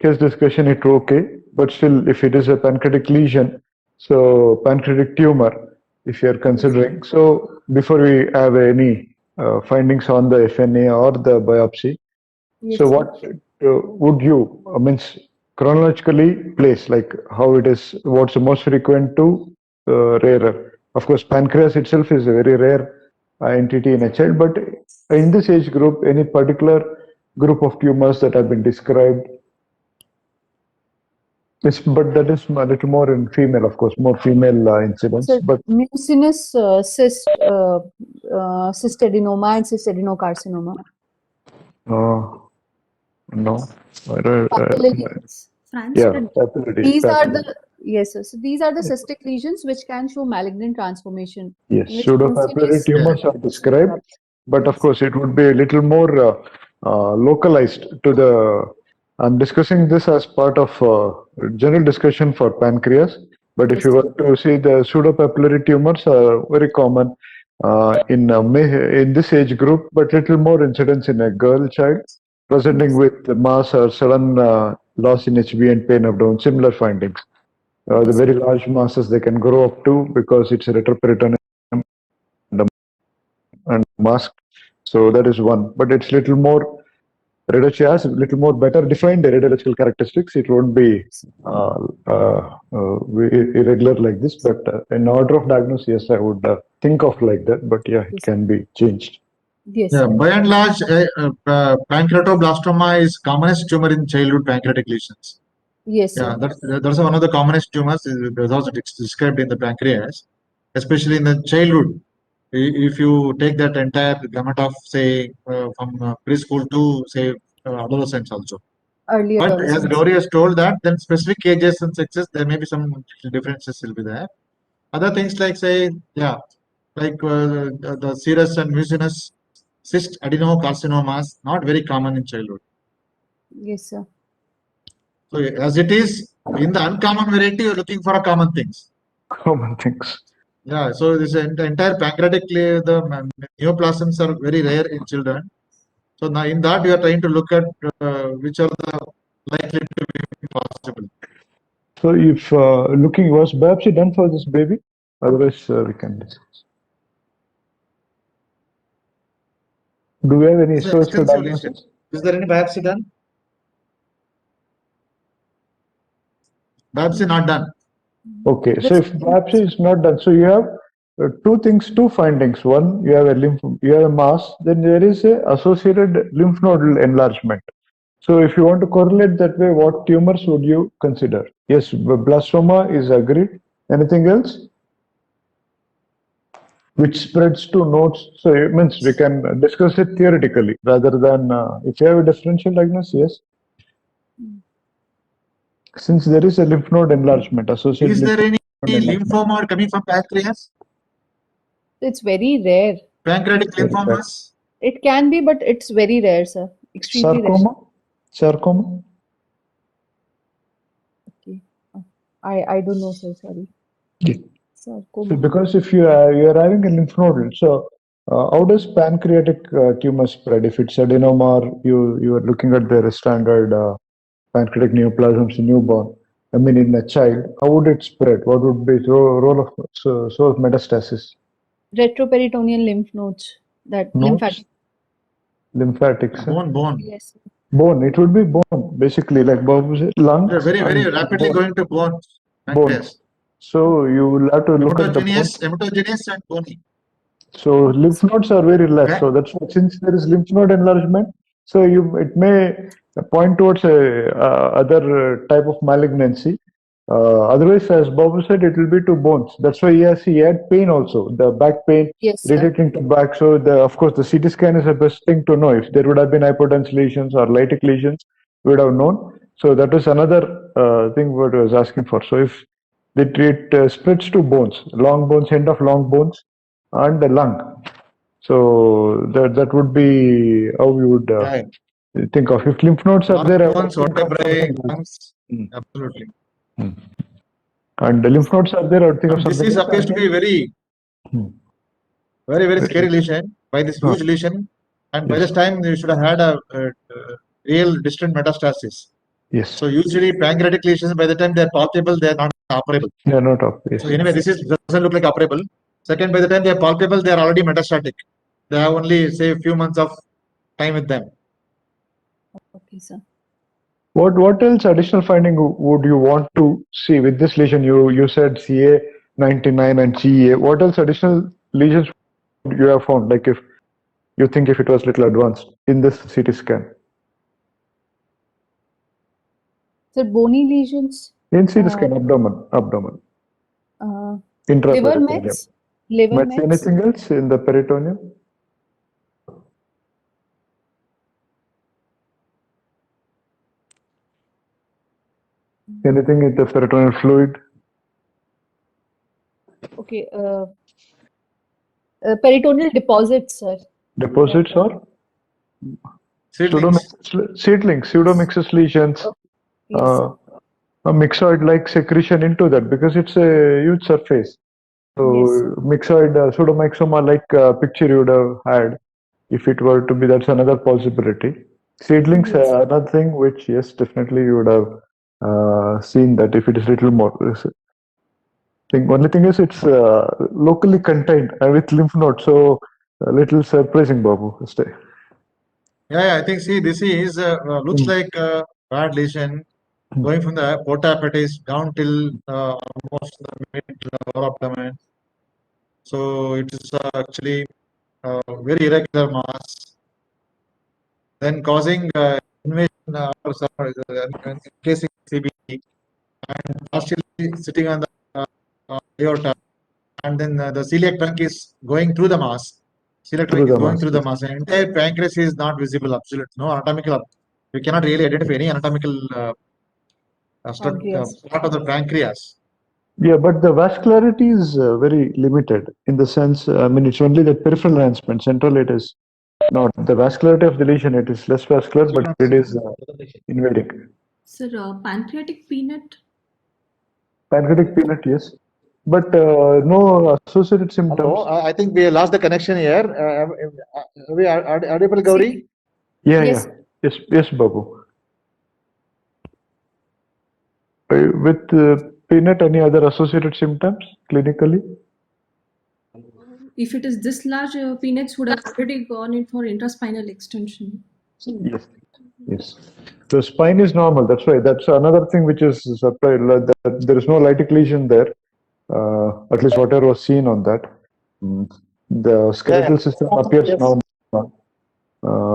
case discussion. It's okay, but still, if it is a pancreatic lesion, so pancreatic tumor, if you are considering. So before we have any findings on the FNA or the biopsy, Yes, so sir. what would you means chronologically place, like how it is, what's the most frequent to rarer? Of course, pancreas itself is a very rare entity in a child, but in this age group, any particular group of tumors that have been described? But that is a little more in female, of course, more female incidence. So But mucinous cystadenoma and cystadenocarcinoma. no, I don't, Papillary. yeah, So papillary, these are papillary. the yes, sir. So these are the cystic lesions which can show malignant transformation. Yes, in which pseudopapillary mucinous, tumors are described, but of Yes. course it would be a little more localized to the. I'm discussing this as part of general discussion for pancreas, but if Yes, you sir. were to see the pseudopapillary tumors are very common in this age group, but little more incidence in a girl child presenting Yes. with mass or sudden loss in HB and pain abdomen, similar findings. The Yes. very large masses they can grow up to because it's a retroperitoneum and mask. So that is one, but it's little more radiology has little more better defined radiological characteristics. It won't be irregular like this, but in order of diagnosis, yes, I would think of like that. But yeah, it Yes. can be changed. Yes, Yeah, sir. by and large, pancreatoblastoma is commonest tumor in childhood pancreatic lesions. Yes, Yeah, sir. that's one of the commonest tumors. Is also described in the pancreas, especially in the childhood. If you take that entire gamut of say from preschool to say adolescence also. Early But as adolescence. Gauri has told that, then specific ages and sexes, there may be some differences will be there. Other things like say, yeah, like the serous and mucinous cyst adenocarcinomas, not very common in childhood. Yes, sir. So as it is, in the uncommon variety, you're looking for a common things. Common things. Yeah, so this entire pancreatic the neoplasms are very rare in children. So now in that, we are trying to look at which are the likely to be possible. So if looking, was biopsy done for this baby? Otherwise, we can discuss. Do we have any It's an histological extensive lesion. diagnosis? Is there any biopsy done? Biopsy not done. Okay, so if biopsy is not done, so you have two findings. One, you have a mass, then there is a associated lymph nodal enlargement. So if you want to correlate that way, what tumors would you consider? Yes, blastoma is agreed. Anything else? Which spreads to nodes. So it means we can discuss it theoretically rather than if you have a differential diagnosis, yes. Since there is a lymph node enlargement associated. Is there any enlargement. lymphoma coming from pancreas? It's very rare. Pancreatic lymphomas? It can be, but it's very rare, sir. Extremely rare. Sarcoma? Okay. I don't know, sir. Sorry. Yeah. Sarcoma. So because if you are having a lymph node, so how does pancreatic tumor spread? If it's adenoma, or you are looking at the standard pancreatic neoplasms in newborn. I mean, in a child, how would it spread? What would be the role of source of metastasis? Retroperitoneal lymph nodes. That Nodes? lymphatic. Lymphatics. Bone. Yes. Bone. It would be bone, basically, like Bob said, lungs. They're very and rapidly bone. going to bone. Bone. Pancreas. So you will have to look at the bone. Hematogenous and bony. So lymph nodes are very less. Okay. So that's why, since there is lymph node enlargement, so it may point towards a other type of malignancy. Otherwise, as Babu said, it will be to bones. That's why he had pain also, the back pain Yes, sir. relating to back. So of course the CT scan is the best thing to know. If there would have been hypodense lesions or lytic lesions, we would have known. So that was another thing what I was asking for. So if it spreads to bones, long bones, end of long bones, and the lung. So that would be how we would Right. think of. If lymph nodes are Long there, I would bones, think of vertebrae, something else. lungs. Absolutely. And the lymph nodes are there, I would think of This something is else. appears to be very scary lesion by this huge lesion, and by Yes. this time you should have had a real distant metastasis. Yes, So usually pancreatic lesions, by the time they are palpable, they are not operable. they are not up. Yes. So anyway, doesn't look like operable. Second, by the time they are palpable, they are already metastatic. They have only say a few months of time with them. Okay, sir. What else additional finding would you want to see with this lesion? You said CA 99 and CEA. What else additional lesions you have found? Like if you think if it was little advanced in this CT scan. Sir, bony lesions. In CT scan, abdomen. Liver Intraperitoneum. mets. Liver Mets, mets. anything else in the peritoneum? Anything in the peritoneal fluid? Okay. Peritoneal deposits, sir. Deposits or Seedlings. pseudomixous lesions, Yes, sir. a myxoid-like secretion into that because it's a huge surface. So Yes, sir. myxoid pseudomyxoma-like picture you would have had if it were to be. That's another possibility. Seedlings, Yes. another thing which yes, definitely you would have seen that if it is little more. Only thing is it's locally contained with lymph node, so a little surprising, Babu. Yeah, I think see this is looks like a bad lesion going from the porta petis down till almost the mid lower abdomen. So it is actually very irregular mass, then causing invasion encasing CBD and partially sitting on the aorta, and then the celiac trunk is going through the mass. Celiac trunk is going through the mass, and entire pancreas is not visible. Absolutely no anatomical. We cannot really identify any anatomical part of the pancreas. Yeah, but the vascularity is very limited in the sense, I mean, it's only the peripheral enhancement. Central, it is not. The vascularity of the lesion, it is less vascular, but it is invading. Sir, pancreatic peanut? Pancreatic peanut, yes. But no associated symptoms. Hello, I think we lost the connection here. Are we audible, Gauri? Yeah, Yes. yeah. Yes, Babu. With peanut, any other associated symptoms clinically? If it is this large, peanuts would have already gone in for intraspinal extension. Yes. Yes. The spine is normal. That's why. That's another thing which is surprised. That there is no lytic lesion there. At least whatever was seen on that. The skeletal system appears Yes. normal.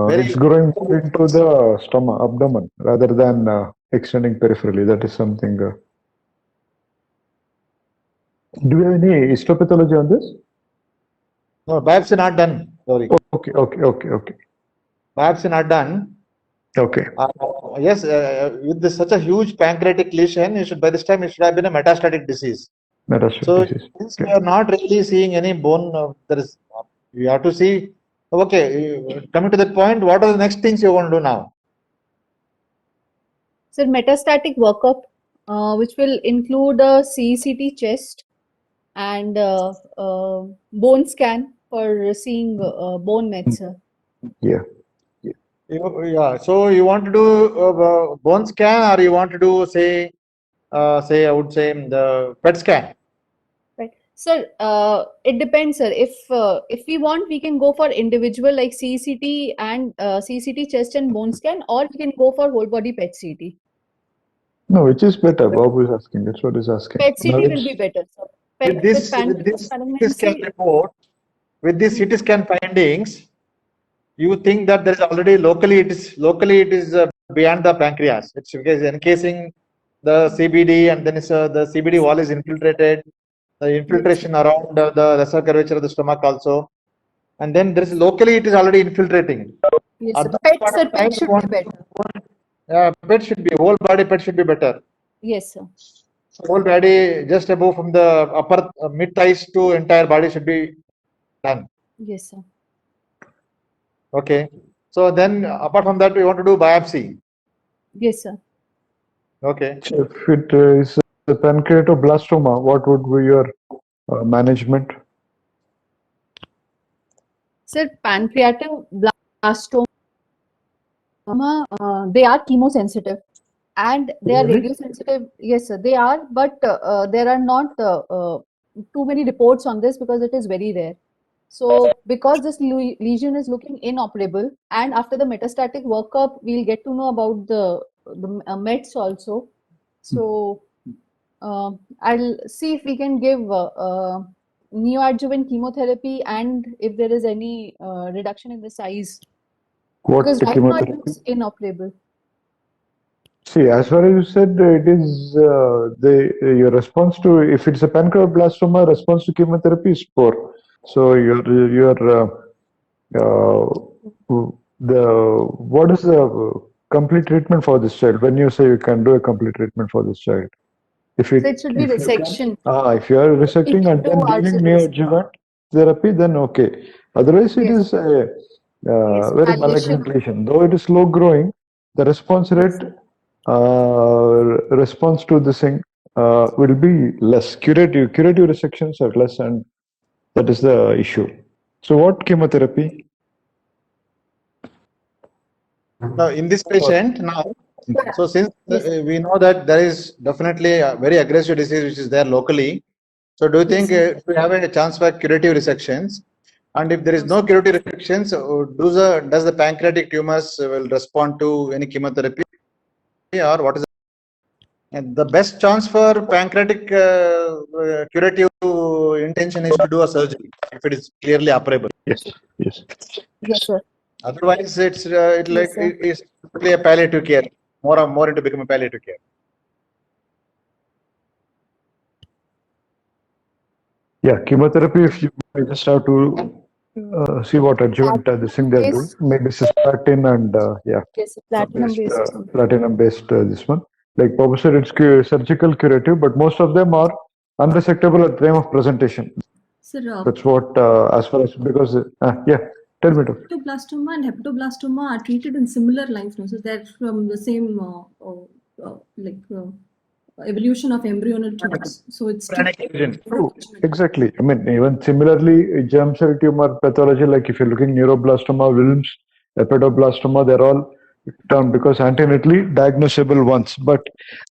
Very It's growing into the stomach, abdomen, rather than extending peripherally. That is something. Do you have any histopathology on this? No, biopsy not done. Sorry, Okay. biopsy not done. Okay. Yes, with such a huge pancreatic lesion, by this time it should have been a metastatic disease. Metastatic So disease. since we are not really seeing any bone, we have to see. Okay, coming to that point, what are the next things you want to do now? So metastatic workup, which will include a CECT chest and bone scan for seeing bone mets. Yeah. Yeah, so you want to do bone scan, or you want to do say I would say the PET scan. Right. Sir, it depends, sir. If we want, we can go for individual like CCT and CCT chest and bone scan, or we can go for whole body PET CT. No, which is better? Bob is asking. That's what he's asking. PET CT Now will it's- be better, sir. With this CT scan report, with this CT scan findings, you think that there is already locally it is beyond the pancreas. It's because encasing the CBD, and then the CBD wall is infiltrated. The infiltration around the lesser curvature of the stomach also, and then there is locally it is already infiltrating. Yes, At sir. that PET, point sir, of time, PET should be better. PET should be whole body PET should be better. Yes, sir. Whole body just above from the upper mid thighs to entire body should be done. Yes, sir. Okay. So then apart from that, we want to do biopsy. Yes, sir. Okay. If it is a pancreatoblastoma, what would be your management? Sir, pancreatoblastoma, they are chemosensitive and they are Really? radiosensitive. Yes, sir, they are, but there are not too many reports on this because it is very rare. So, because this lesion is looking inoperable, and after the metastatic workup, we'll get to know about the mets also. So, I'll see if we can give neoadjuvant chemotherapy and if there is any reduction in the size. What Because right now it chemotherapy? looks inoperable. See, as far as you said, it is your response to, if it's a pancreatoblastoma, response to chemotherapy is poor. So what is the complete treatment for this child? When you say you can do a complete treatment for this child, if So it should be resection. if you are resecting and then giving neoadjuvant therapy, then okay. Otherwise, it Yes. is a Yes, very palliation. malignant lesion. Though it is slow growing, the response rate response to this thing will be less. Curative resections are less, and that is the issue. So what chemotherapy? Now in this patient now, so since we know that there is definitely a very aggressive disease which is there locally, so do you think if we have a chance for curative resections, and if there is no curative resections, does the pancreatic tumors will respond to any chemotherapy, or what is and the best chance for pancreatic curative intention is to do a surgery if it is clearly operable. Yes. Yes, sir. Otherwise, it's Yes, sir. it is totally a palliative care, more into becoming palliative care. Yeah, chemotherapy. If you just have to see what adjuvant this thing they're doing. Maybe cisplatin and Yes, sir. Platinum based or something. platinum based this one. Like Babu said, it's surgical curative, but most of them are unresectable at time of presentation. Sir, That's what as far as because tell me. hepatoblastoma and hepatoblastoma are treated in similar lines, no? So they're from the same evolution of embryonal tumors. So it's True. Exactly. I mean, even similarly, germ cell tumor pathology, like if you're looking neuroblastoma, Wilms, hepatoblastoma, they're all term because antenatally diagnosable ones, but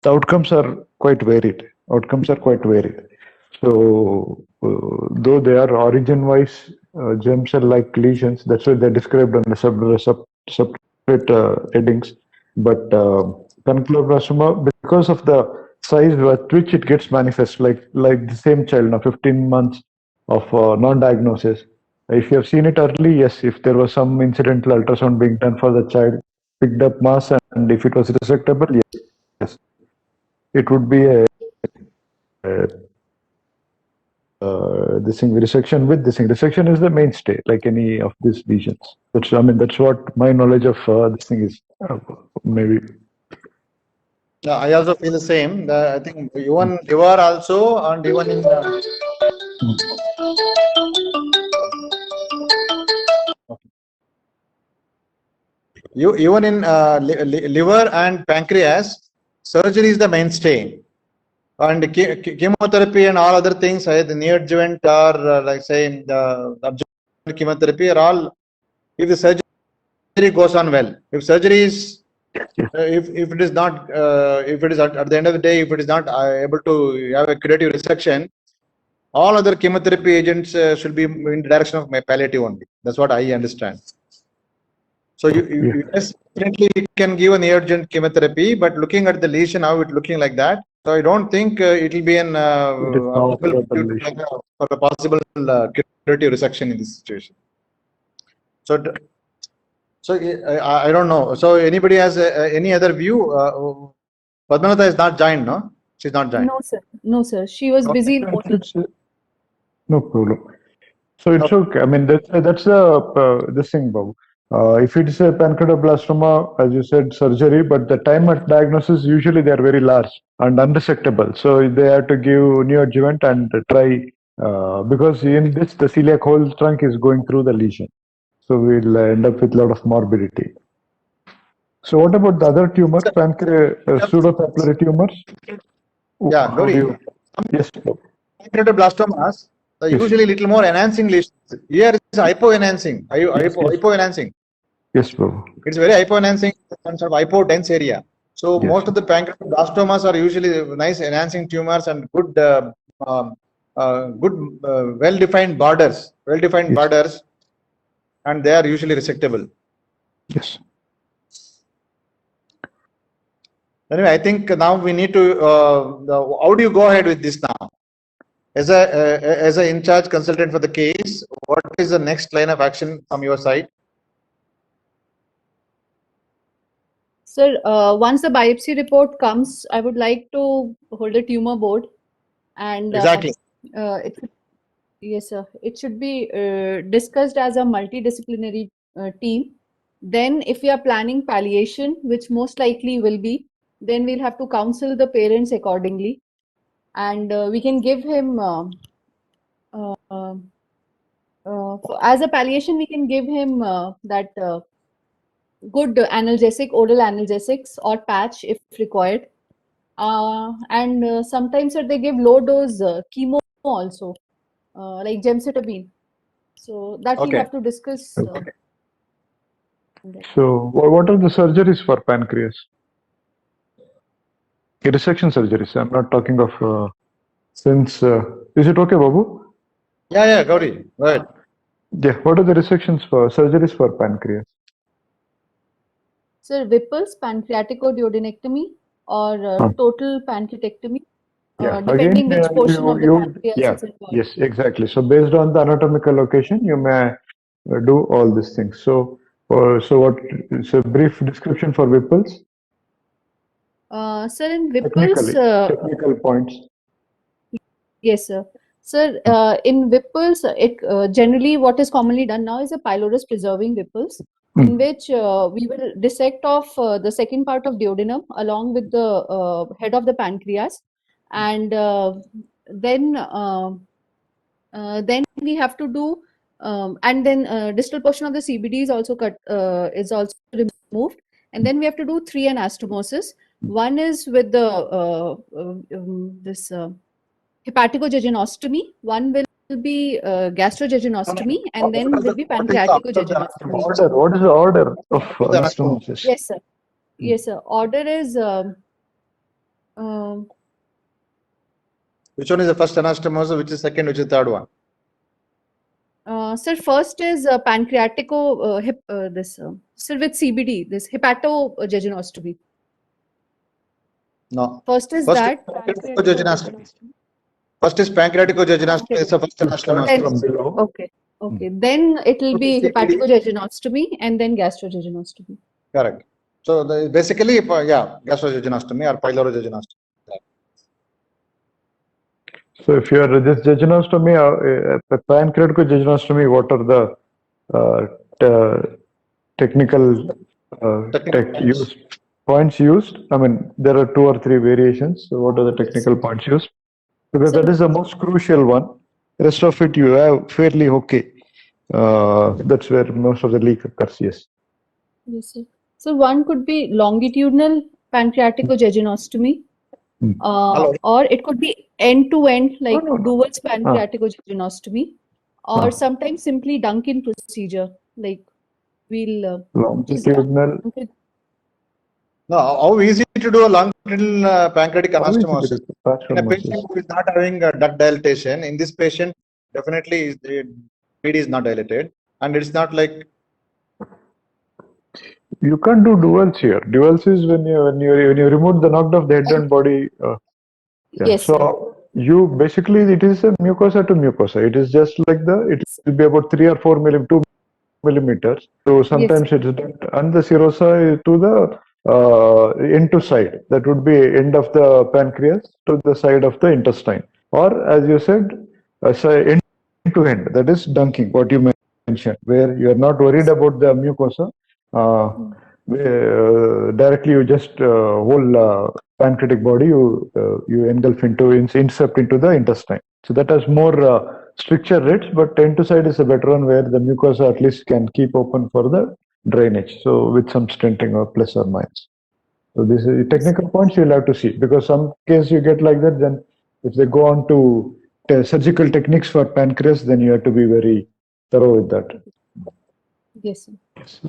the outcomes are quite varied. So, though they are origin-wise germ cell-like lesions, that's why they're described under separate headings. But pannicloblastoma, because of the size at which it gets manifest, like the same child now, 15 months of non-diagnosis. If you have seen it early, yes. If there was some incidental ultrasound being done for the child, picked up mass, and if it was resectable, yes, it would be a this thing resection with this thing. Resection is the mainstay, like any of these lesions. That's what my knowledge of this thing is. Maybe. Yeah, I also feel the same. I think even liver also, and even in even in liver and pancreas, surgery is the mainstay, and chemotherapy and all other things, the neoadjuvant or like say the adjuvant chemotherapy are all, if the surgery goes on well. If surgery is if it is not if it is at the end of the day, if it is not able to have a curative resection, all other chemotherapy agents should be in the direction of palliative only. That's what I understand. So yes, definitely we can give an urgent chemotherapy, but looking at the lesion, how it's looking like that, so I don't think it will be an for a possible curative resection in this situation. So I don't know. So anybody has any other view? Padmanatha is not joined, no? She's not joined. No, sir. She was busy in OT. No problem. So it's okay. I mean, that's this thing, Babu. If it's a pancreatoblastoma, as you said, surgery, but the time at diagnosis, usually they are very large and unresectable. So they have to give neoadjuvant and try, because in this, the celiac whole trunk is going through the lesion. So we'll end up with a lot of morbidity. So what about the other tumors, pseudopapillary tumors? Yeah, Gauri. Yes. Pancreatoblastomas are usually little more enhancing lesions. Here is hypo-enhancing. Hypo-enhancing. Yes, Babu. It's very hypo-enhancing and sort of hypo-dense area. So most of the pancreatoblastomas are usually nice enhancing tumors and good, well-defined borders. And they are usually resectable. Yes. Anyway, I think now we need to. How do you go ahead with this now? As a in-charge consultant for the case, what is the next line of action from your side? Sir, once the biopsy report comes, I would like to hold a tumor board, and Exactly. Yes, sir. It should be discussed as a multidisciplinary team. Then, if we are planning palliation, which most likely will be, then we'll have to counsel the parents accordingly, and we can give him as a palliation. We can give him that good analgesic, oral analgesics or patch if required, and sometimes they give low dose chemo also. Like gemcitabine. So that we have to discuss. So what are the surgeries for pancreas? Resection surgeries. I'm not talking of since. Is it okay, Babu? Yeah, Gauri. Go ahead. Yeah. What are the resections for surgeries for pancreas? Sir, Whipple's pancreaticoduodenectomy or total pancreatectomy. Depending which portion of the pancreas is involved. Yes, exactly. So based on the anatomical location, you may do all these things. So what is a brief description for Whipple's? Sir, in Whipple's technical points. Yes, sir. Sir, in Whipple's, generally what is commonly done now is a pylorus preserving Whipple's, in which we will dissect off the second part of duodenum along with the head of the pancreas, and then we have to do, and then distal portion of the CBD is also cut, is also removed, and then we have to do 3 anastomosis. One is with the this hepaticojejunostomy. One will will be gastrojejenostomy, and then will be What is the order of the pancreaticojejenostomy. Order. What is the order of What is the anastomosis? Yes, sir. Yes, sir. Order is Which one is the first anastomosis? Which is second? Which is third one? sir, first is sir, with CBD, this hepatojejenostomy. No. First is First that pancreaticojejenostomy. First is pancreaticojejenostomy. It's the first anastomosis. Then- From below. Okay. Okay. Then it will be CBD. hepatojejenostomy and then gastrojejenostomy. Correct. So basically, yeah, gastrojejenostomy or pylorojejenostomy. So if you are just jejenostomy, pancreaticojejenostomy, what are the technical points used? I mean, there are 2 or 3 variations. So what are the technical points used? Because that is the most crucial one. Rest of it you have fairly okay. That's where most of the leak occurs. Yes. Yes, sir. So one could be longitudinal pancreaticojejenostomy, Hello. or it could be end-to-end, like no. Duval's pancreaticojejenostomy, or Ah. sometimes simply Duncan procedure, like we'll Longitudinal. No, how easy to do a longitudinal pancreatic anastomosis? In a patient Anastomosis. who is not having a duct dilatation, in this patient, definitely the PD is not dilated, and it's not like You can't do duals here. Duals is when you remove the knocked off the head and body. Yeah. Yes, sir. So you basically it is a mucosa to mucosa. It is just like it will be about 3 or 4 2 millimeters. So sometimes it is and the serosa to the end to side. That would be end of the pancreas to the side of the intestine. Or as you said, end to end. That is dunking. What you mentioned, where you are not worried about the mucosa. Directly you just whole pancreatic body you engulf into incept into the intestine. So that has more stricture rates, but end to side is a better one where the mucosa at least can keep open for the drainage. So with some stenting or plus or minus. So this is technical points you'll have to see, because some case you get like that, then if they go on to surgical techniques for pancreas, then you have to be very thorough with that. Yes, sir. Yes.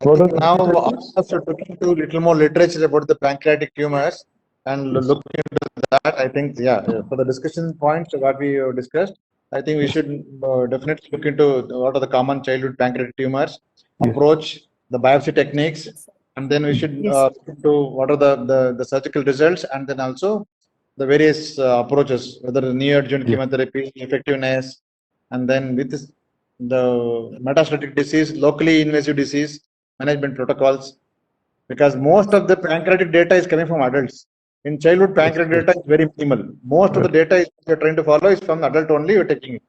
I think now also looking to little more literature about the pancreatic tumors and look into that. I think, yeah, for the discussion points what we discussed, I think we should definitely look into what are the common childhood pancreatic tumors, approach the biopsy techniques, and then we should look into what are the surgical results, and then also the various approaches, whether the neoadjuvant chemotherapy, effectiveness, and then with this, the metastatic disease, locally invasive disease management protocols, because most of the pancreatic data is coming from adults. In childhood, pancreatic data is very minimal. Most of the data you're trying to follow is from adult only, you're taking it.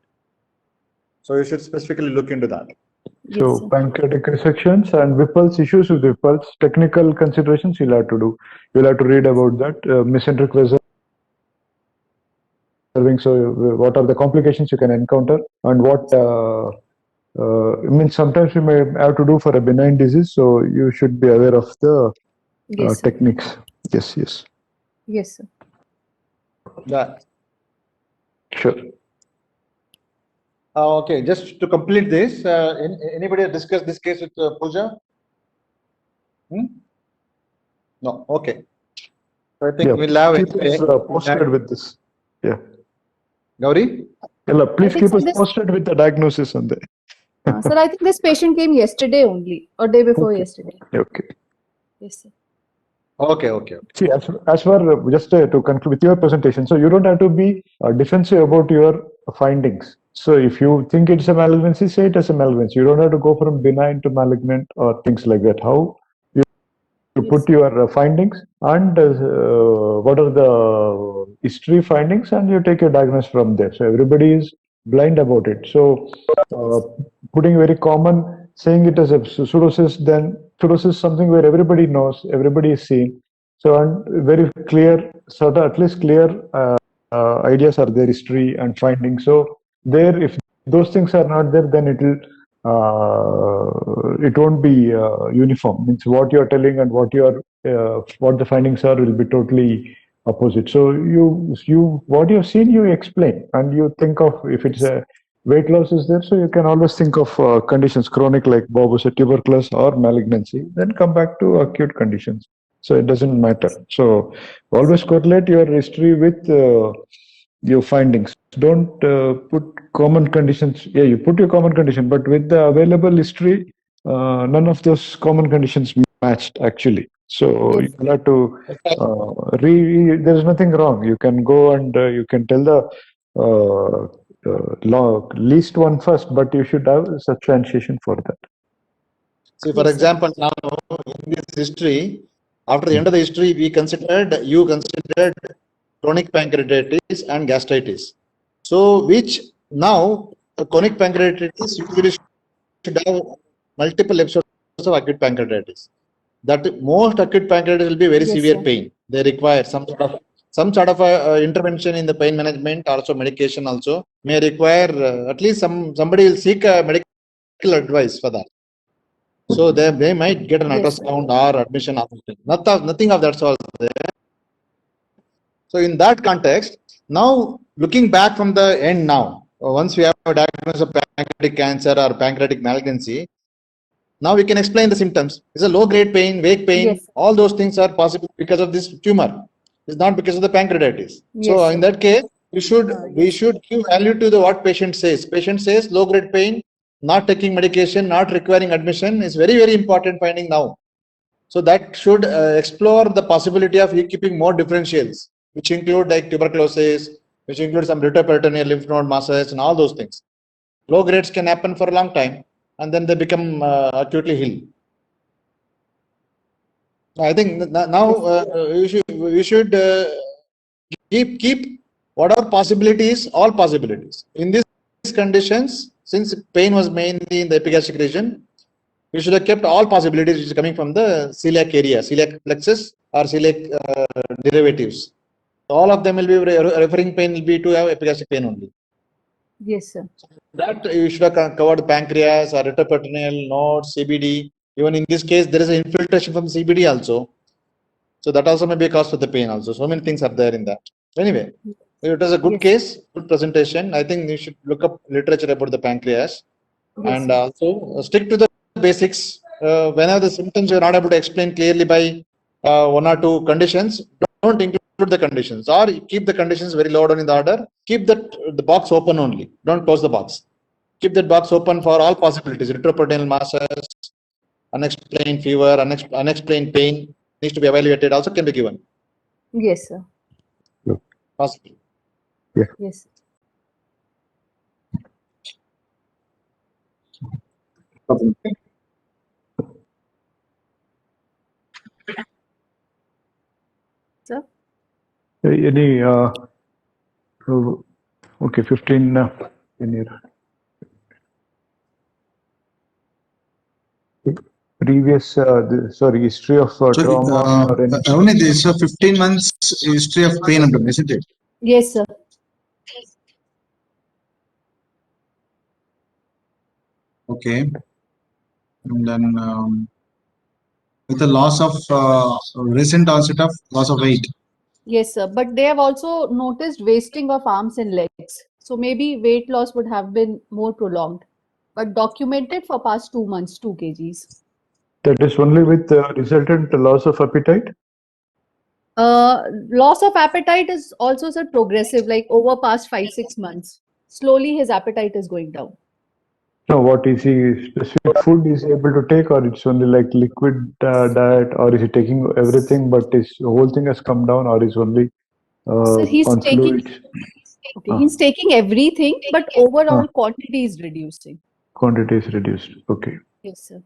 So you should specifically look into that. So pancreatic resections and Whipple's issues with Whipple's, technical considerations you'll have to do. You'll have to read about that. Mesenteric vessel. So what are the complications you can encounter, and what means sometimes you may have to do for a benign disease, so you should be aware of the techniques. Yes, yes. Yes, sir. Yeah. Sure. Okay, just to complete this, anybody discuss this case with Pooja? No, okay. So I think we'll have keep us posted with this. Yeah. Gauri? Hello, please keep us posted with the diagnosis on that. Sir, I think this patient came yesterday only, or day before yesterday. Okay. Yes, sir. Okay, okay. See, as for just to conclude with your presentation, so you don't have to be defensive about your findings. So if you think it's a malignancy, say it as a malignancy. You don't have to go from benign to malignant or things like that. How you put your findings and what are the history findings, and you take your diagnosis from there. So everybody is blind about it. So putting very common, saying it as a pseudocyst, then pseudocyst is something where everybody knows, everybody is seeing. So and very clear, sort of at least clear ideas are there, history and findings. So there, if those things are not there, then it won't be uniform. Means what you are telling and what the findings are will be totally opposite. So what you've seen, you explain, and you think of if it's a weight loss is there, so you can always think of conditions chronic like Bob said, tuberculosis or malignancy, then come back to acute conditions. So it doesn't matter. So always correlate your history with your findings. Don't put common conditions. Yeah, you put your common condition, but with the available history, none of those common conditions matched actually. So Yes. you have to there's nothing wrong. You can go and you can tell the least one first, but you should have substantiation for that. See, for Yes, sir. example, now in this history, after the end of the history, you considered chronic pancreatitis and gastritis. So, which now chronic pancreatitis usually should have multiple episodes of acute pancreatitis. That most acute pancreatitis will be very Yes, severe sir. pain. They require some sort of intervention in the pain management, also medication also may require at least somebody will seek medical advice for that. So they might get an Yes, sir. ultrasound or admission. Nothing of that sort there. So in that context, now looking back from the end now, once we have a diagnosis of pancreatic cancer or pancreatic malignancy, now we can explain the symptoms. It's a low-grade pain, vague pain. Yes, sir. All those things are possible because of this tumor. It's not because of the pancreatitis. So Yes, in sir. that case, we Yes. should give value to what patient says. Patient says low-grade pain, not taking medication, not requiring admission is very important finding now. So that should explore the possibility of keeping more differentials, which include like tuberculosis, which include some retroperitoneal lymph node masses and all those things. Low grades can happen for a long time, and then they become acutely healed. I think now we should keep whatever possibilities, all possibilities. In these conditions, since pain was mainly in the epigastric region, we should have kept all possibilities which is coming from the celiac area, celiac plexus or celiac derivatives. All of them will be referring pain will be to have epigastric pain only. Yes, sir. That you should have covered pancreas or retroperitoneal nodes, CBD. Even in this case, there is an infiltration from CBD also. So that also may be a cause for the pain also. So many things are there in that. Anyway, it was a good Yes. case, good presentation. I think you should look up literature about the pancreas Yes, and sir. also stick to the basics. Whenever the symptoms you're not able to explain clearly by one or two conditions, don't include the conditions or keep the conditions very low down in the order. Keep the box open only. Don't close the box. Keep that box open for all possibilities. Retroperitoneal masses, unexplained fever, unexplained pain needs to be evaluated. Also can be given. Yes, sir. Possible. Yes. Sir. Any okay, 15 in here. Previous history of trauma or any only this 15 months history of pain, isn't it? Yes, sir. Okay. And then with the loss of recent onset of loss of weight. Yes, sir. But they have also noticed wasting of arms and legs. So maybe weight loss would have been more prolonged, but documented for past 2 months, 2 kgs. that is only with resultant loss of appetite. Loss of appetite is also sir progressive, like over past 5-6 months. Slowly his appetite is going down. No, what is he specific food is he able to take, or it's only like liquid diet, or is he taking everything, but his whole thing has come down, or is only So he's on taking fluids? okay, he's taking everything, but overall quantity is reducing. Quantity is reduced. Okay. Yes, sir.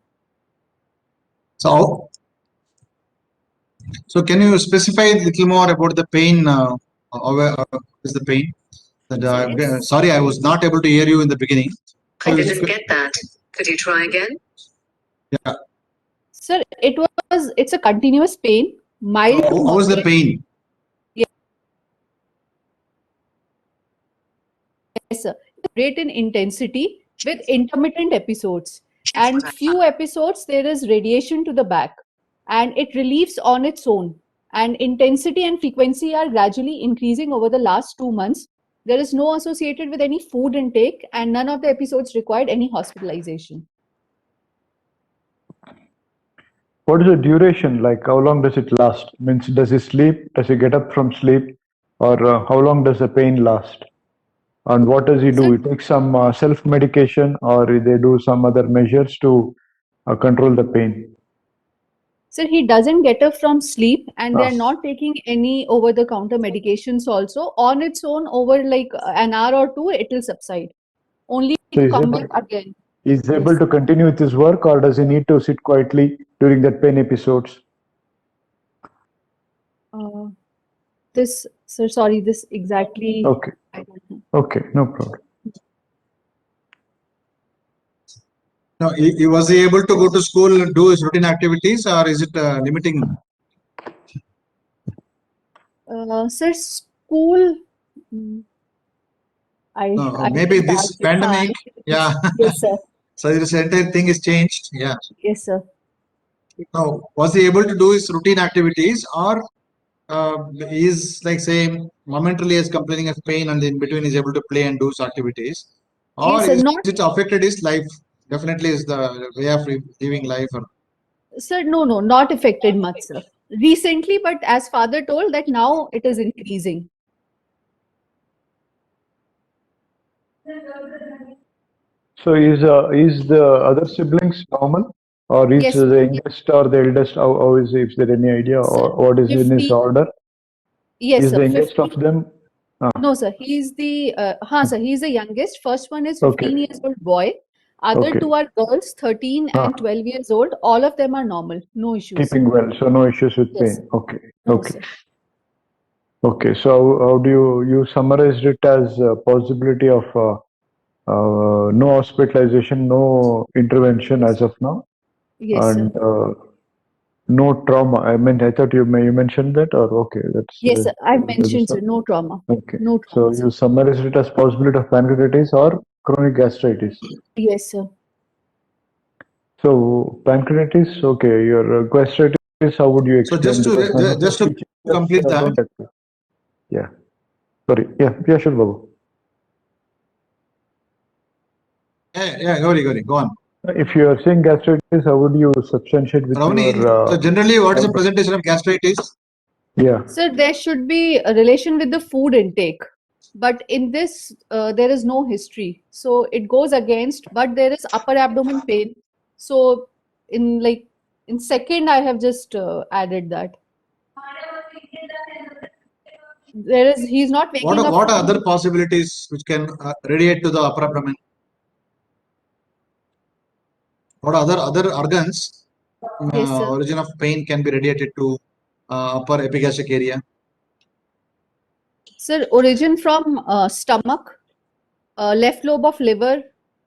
So can you specify a little more about the pain? Is the pain? That, sorry, I was not able to hear you in the beginning. I didn't get that. Could you try again? Yeah. Sir, it's a continuous pain, mild to How was the moderate. pain? Yes, sir. Great in intensity with intermittent episodes. And few episodes there is radiation to the back and it relieves on its own. and intensity and frequency are gradually increasing over the last 2 months. There is no associated with any food intake, and none of the episodes required any hospitalization. What is the duration? Like, how long does it last? Means, does he sleep? Does he get up from sleep? Or how long does the pain last? And what does he do? He takes some self-medication, or they do some other measures to control the pain? So he doesn't get up from sleep, and they're Ah. not taking any over-the-counter medications also. On its own, over like an hour or two, it will subside. Only So to is come able- back again. Is he able to continue with his work, or does he need to sit quietly during that pain episodes? This, sir, sorry, this exactly. Okay, I don't know. okay, no problem. Now, was he able to go to school and do his routine activities, or is it limiting? Sir, school. I Maybe didn't this ask it. pandemic, yeah. Yes, sir. So this entire thing is changed. Yeah. Yes, sir. Now, was he able to do his routine activities, or he's like say momentarily is complaining of pain, and in between is able to play and do his activities, or Yes, sir, is not- it affected his life? Definitely is the way of living life. Or Sir, no, not affected much, sir. Recently, but as father told that now it is increasing. So is the other siblings normal, or is Yes. the youngest or the eldest? How is he? Is there any idea, or what is in his 50 order? Yes, Is sir. the youngest 50 of them? No, sir. He's the sir. He's the youngest. First one is Okay. 15 years old boy. Other Okay. two are girls, 13 and 12 years old. All of them are normal. No issues. Keeping well, so no issues with Yes. pain. Okay, No, okay, sir. okay. So how do you summarized it as a possibility of no hospitalization, no intervention as of now, Yes, sir. and no trauma. I mean, I thought you mentioned that, or okay, that's Yes, sir. I've that's mentioned, all. sir. No trauma. Okay. No So trauma, you summarized it as possibility of pancreatitis or chronic gastritis. Yes, sir. So pancreatitis, okay. Your gastritis, how would you so explain? just Because none to of the just to teachers, complete that, don't accept. Yeah. Sorry. Yeah, sure, Babu. yeah, go on. If you are saying gastritis, how would you substantiate with Ravani, your? so generally, what is the order? presentation of gastritis? Yeah. Sir, there should be a relation with the food intake. But in this, there is no history. So it goes against, but there is upper abdomen pain. So in second, I have just added that. He's not waking What up. are other possibilities which can radiate to the upper abdomen? What other organs Yes, sir. origin of pain can be radiated to upper epigastric area? Sir, origin from stomach, left lobe of liver,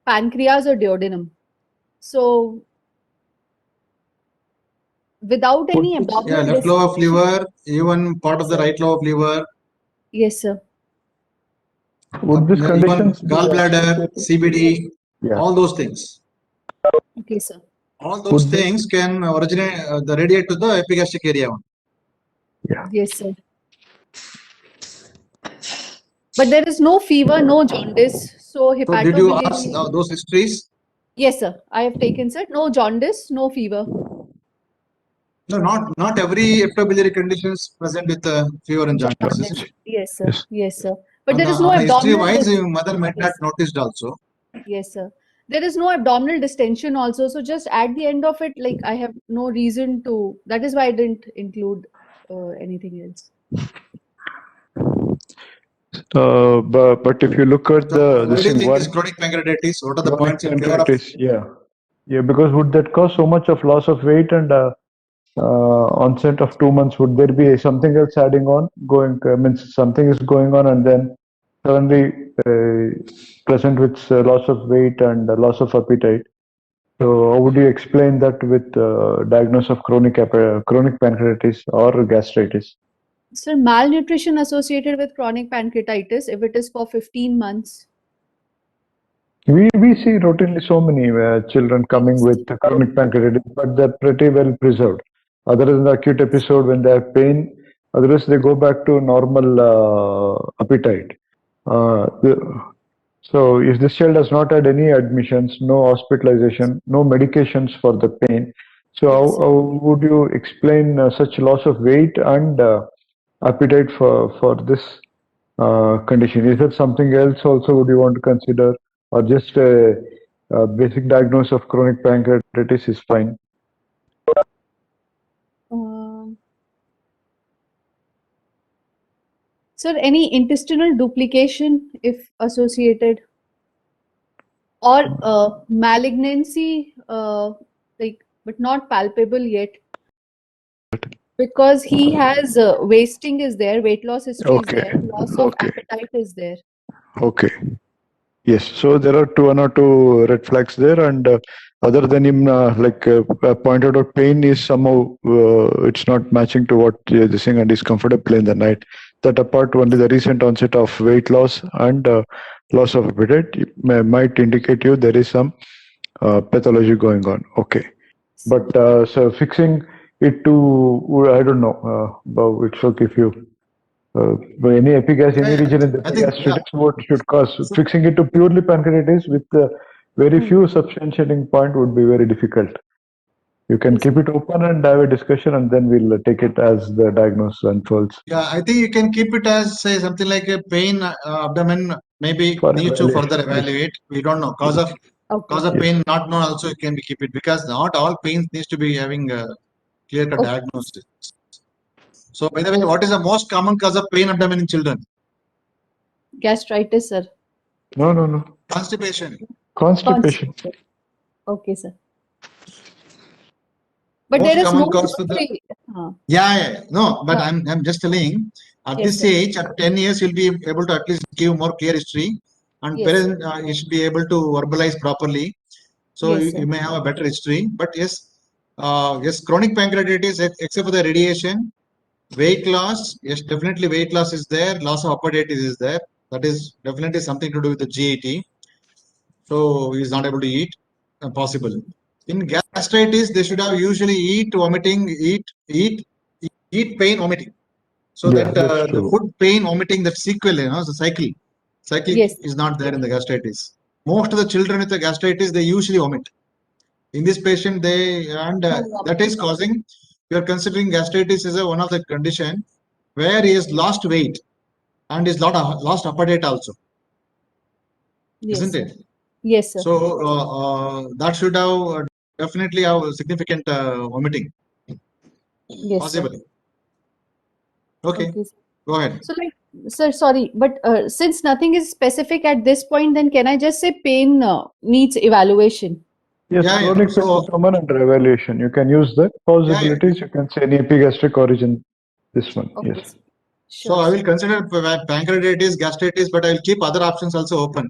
pancreas or duodenum. So without any Yeah, abdominal left lobe of distension- liver, even part of the right lobe of liver, Yes, sir. Would this even conditions be gallbladder, CBD, Yeah. all those things. Okay, sir. All those Would this- things can originate the radiate to the epigastric area. Yes, sir. But there is no fever, no jaundice. So So did you ask hepatobiliary. those histories? Yes, sir. I have taken, sir. No jaundice, no fever. No, not every hepatobiliary condition is present with fever and jaundice, is it? Yes, sir. Yes. Yes, sir. But there is no history abdominal. wise, your mother might not Yes. noticed also. Yes, sir. There is no abdominal distension also. So just at the end of it, like I have no reason to. That is why I didn't include anything else. But if you look at So the why this do you thing, think one is chronic pancreatitis? What are the chronic points in favor of? pancreatitis, yeah, because would that cause so much of loss of weight and onset of 2 months? Would there be something else adding on, going? Means something is going on, and then suddenly present with loss of weight and loss of appetite. So how would you explain that with diagnosis of chronic pancreatitis or gastritis? Sir, malnutrition associated with chronic pancreatitis, if it is for 15 months. We see routinely so many children coming with chronic pancreatitis, but they're pretty well preserved. Other than the acute episode when they have pain, Otherwise, they go back to normal appetite. So if this child has not had any admissions, no hospitalization, no medications for the pain, so how would you explain such loss of weight and appetite for this condition? Is there something else also would you want to consider, or just a basic diagnosis of chronic pancreatitis is fine? Sir, any intestinal duplication if associated, or malignancy, but not palpable yet, because he has wasting is there, weight loss history is Okay. there, loss of Okay. appetite is there. Okay. Yes. So there are one or two red flags there, and other than him, pointed out, pain is somehow it's not matching to what this thing, and is comfortable in the night. That apart, only the recent onset of weight loss and loss of appetite might indicate you there is some pathology going on. Okay. But so fixing it to, I don't know, it's okay if you. Any any region in the I think, epigastritis, what should cause fixing it to purely pancreatitis with very few substantiating point would be very difficult. You can keep it open and have a discussion, and then we'll take it as the diagnosis unfolds. Yeah, I think you can keep it as, say, something like a pain abdomen, maybe For needs to evaluation, further yes. evaluate. We don't know. Cause of Okay. pain not known also you can be keep it, because not all pains needs to be having a clear-cut Okay. diagnosis. So by the way, what is the most common cause of pain abdomen in children? Gastritis, sir. No. Constipation. Constipation. Okay, sir. But Most there is common no cause for the- history. Yeah. No, but I'm just telling, at Yes, this sir. age, at 10 years, you'll be able to at least give more clear history, and Yes, parents you should be able to verbalize properly. So Yes, sir. you may have a better history. But yes, chronic pancreatitis, except for the radiation, weight loss, yes, definitely weight loss is there. Loss of appetite is there. That is definitely something to do with the GAT. So he is not able to eat, possible. In gastritis, they should have usually eat, vomiting, eat, pain, vomiting. So Yeah, that that's the true. food, pain, vomiting, that sequel, the cycle Yes. is not there in the gastritis. Most of the children with the gastritis, they usually vomit. In this patient, that is causing, you are considering gastritis as one of the condition where he has lost weight and is lost appetite also, Yes, isn't sir. it? Yes, sir. So that should have definitely have significant vomiting, Yes, sir. possibly. Okay, Okay, sir. go ahead. So, sir, sorry, but since nothing is specific at this point, then can I just say pain needs evaluation? Yes, Yeah. chronic pain will come under evaluation. You can use the possibilities. You can say any epigastric origin. This one, Okay, yes. sir. So Sure, I sir. will consider pancreatitis, gastritis, but I will keep other options also open.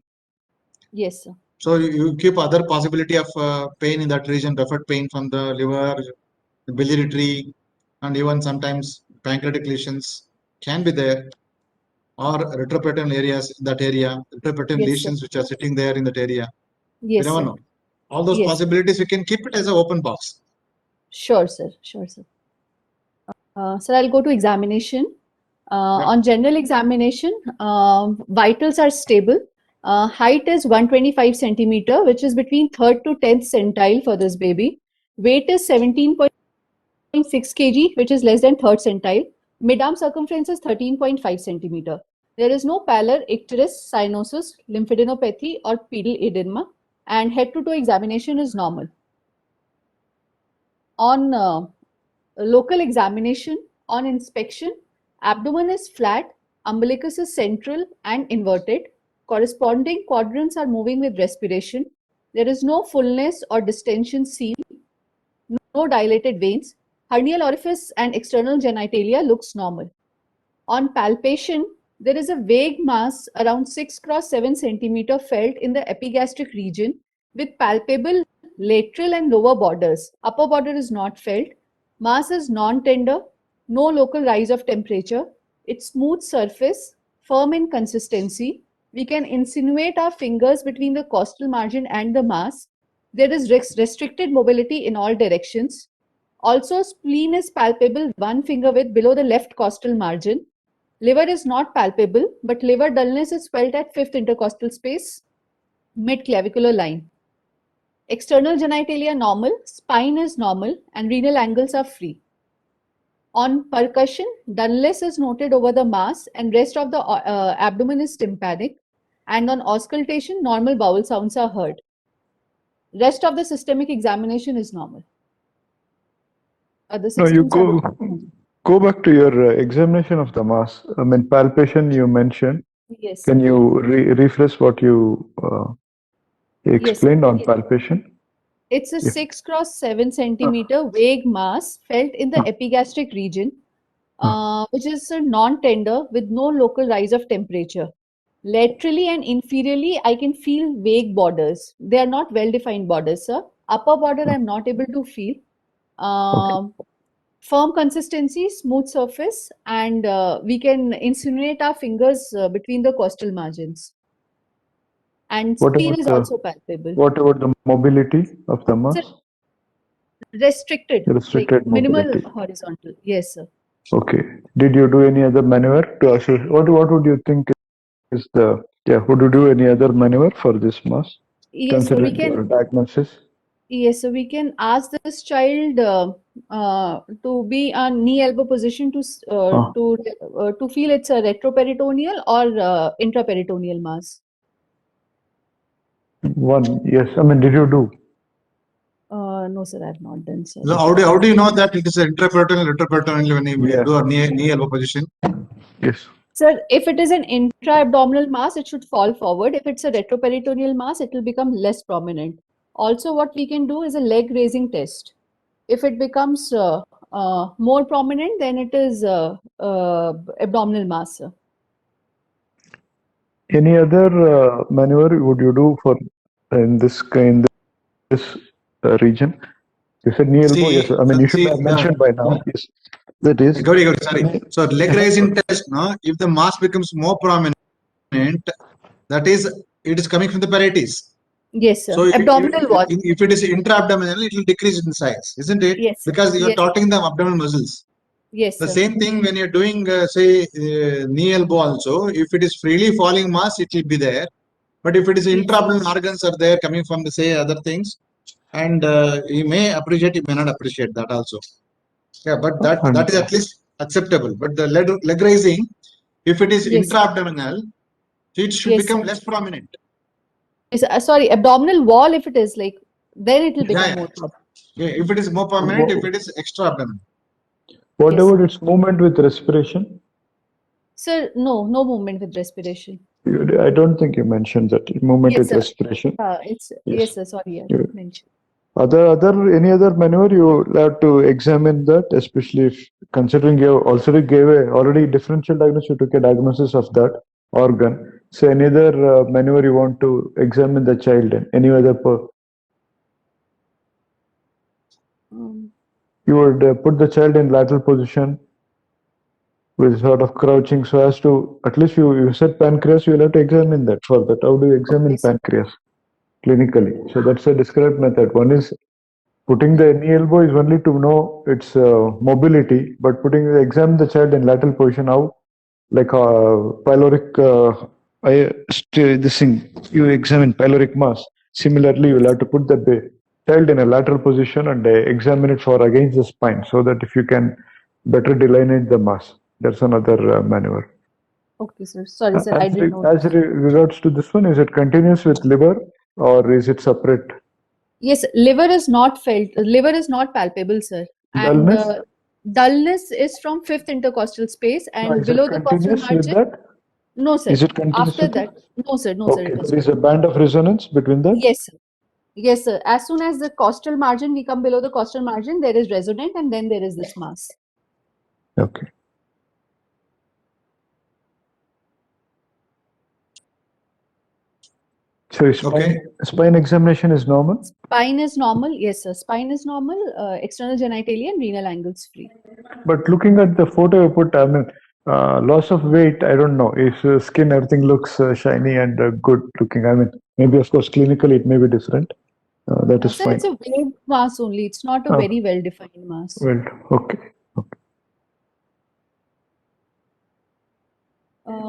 Yes, sir. So you keep other possibility of pain in that region, referred pain from the liver, the biliary, and even sometimes pancreatic lesions can be there, or retroperitoneal areas in that area, retroperitoneal Yes, lesions which are sitting there in that area. Yes, You never sir. know. All those Yes. possibilities, we can keep it as an open box. Sure, sir. Sure, sir. Sir, I'll go to examination. Yeah. On general examination, vitals are stable. Height is 125 centimeter, which is between 3rd to 10th centile for this baby. Weight is 17.6 kg, which is less than 3rd centile. Mid-arm circumference is 13.5 centimeter. There is no pallor, icterus, cyanosis, lymphadenopathy, or pedal edema, and head-to-toe examination is normal. On local examination, on inspection, abdomen is flat, umbilicus is central and inverted. Corresponding quadrants are moving with respiration. There is no fullness or distension seen, no dilated veins. Hernial orifice and external genitalia looks normal. On palpation, there is a vague mass around 6 cross 7 centimeter felt in the epigastric region with palpable lateral and lower borders. Upper border is not felt. Mass is non-tender, no local rise of temperature. It's smooth surface, firm in consistency. We can insinuate our fingers between the costal margin and the mass. There is restricted mobility in all directions. Also, spleen is palpable 1 finger width below the left costal margin. Liver is not palpable, but liver dullness is felt at 5th intercostal space, mid-clavicular line. External genitalia normal, spine is normal, and renal angles are free. On percussion, dullness is noted over the mass, and rest of the abdomen is tympanic. And on auscultation, normal bowel sounds are heard. Rest of the systemic examination is normal. Other No, you systems are go back to your examination of the mass. I mean, palpation you mentioned. yes. Can you refresh what you explained on Yes. palpation? It's a Yeah. 6 cross 7 centimeter vague mass felt in the epigastric region, which is non-tender with no local rise of temperature. Laterally and inferiorly, I can feel vague borders. They are not well-defined borders, sir. Upper border, I'm not able to feel. Firm consistency, smooth surface, and we can insinuate our fingers between the costal margins. And What spleen about is the- also palpable. What about the mobility of the mass? Restricted, Restricted like minimal mobility. horizontal. Yes, sir. Okay. Did you do any other maneuver to assess? What would you think is the would you do any other maneuver for this mass? Yes, so we Considering your can. diagnosis? Yes, so we can ask this child to be on knee elbow position to feel it's a retroperitoneal or intraperitoneal mass. One, yes. I mean, did you do? No, sir, I have not done, sir. So how do you know that it is intraperitoneal, retroperitoneal when you Yeah. do a knee elbow position? Yes. Sir, if it is an intra-abdominal mass, it should fall forward. If it's a retroperitoneal mass, it will become less prominent. Also, what we can do is a leg raising test. If it becomes more prominent, then it is abdominal mass, sir. Any other maneuver would you do for in this region? You said knee elbow. See, Yes. I mean, you should see, have mentioned by now. Yes. That is. Gauri, sorry. So leg raising test, no? If the mass becomes more prominent, that is, it is coming from the parietes. Yes, sir. So Abdominal wall. if it is intra-abdominal, it will decrease in size, isn't it? Yes, sir. Because you are Yes. taughtening the abdominal muscles. Yes, The sir. same thing when you're doing, knee elbow also, if it is freely falling mass, it will be there. But if it is Yes. intra-abdominal organs are there coming from the say other things, and you may appreciate, you may not appreciate that also. Yeah, but that is at least acceptable. But the leg raising, if it is Yes. intra-abdominal, it should Yes, become sir. less prominent. Yes, sorry, abdominal wall, if it is like, then it will become Yeah. more prominent. Yeah, if it is more prominent, if it is extra-abdominal. What Yes. about its movement with respiration? Sir, no movement with respiration. I don't think you mentioned that movement Yes, with sir. respiration. Yes, Yes. sir, sorry, I Yeah. didn't mention. Any other maneuver you have to examine that, especially if considering you also gave a already differential diagnosis, you took a diagnosis of that organ. So any other maneuver you want to examine the child in, any other you would put the child in lateral position with sort of crouching so as to, at least you said pancreas, you will have to examine that for that. How do you examine Yes, sir. pancreas clinically? So that's a described method. One is putting the knee elbow is only to know its mobility, but examine the child in lateral position, how like pyloric, this thing, you examine pyloric mass. Similarly, you will have to put the child in a lateral position and examine it for against the spine so that if you can better delineate the mass. That's another maneuver. Okay, sir. Sorry, sir, I didn't know. As regards to this one, is it continuous with liver or is it separate? Yes, liver is not felt. Liver is not palpable, sir. And Dullness? dullness is from 5th intercostal space and Is below it the costal continuous with margin. that? No, sir. Is it continuous After with that, no, sir. No, sir. Okay, It is there is not. a band of resonance between that? Yes, sir. Yes, sir. As soon as the costal margin, we come below the costal margin, there is resonant and then there is this mass. Okay. So spine examination is normal? Spine is normal. Yes, sir. Spine is normal. External genitalia and renal angles free. But looking at the photo you put, I mean, loss of weight, I don't know. If skin, everything looks shiny and good looking. I mean, maybe of course clinically it may be different. That is Sir, fine. it's a vague mass only. It's not a Oh. very well-defined mass. Well, okay.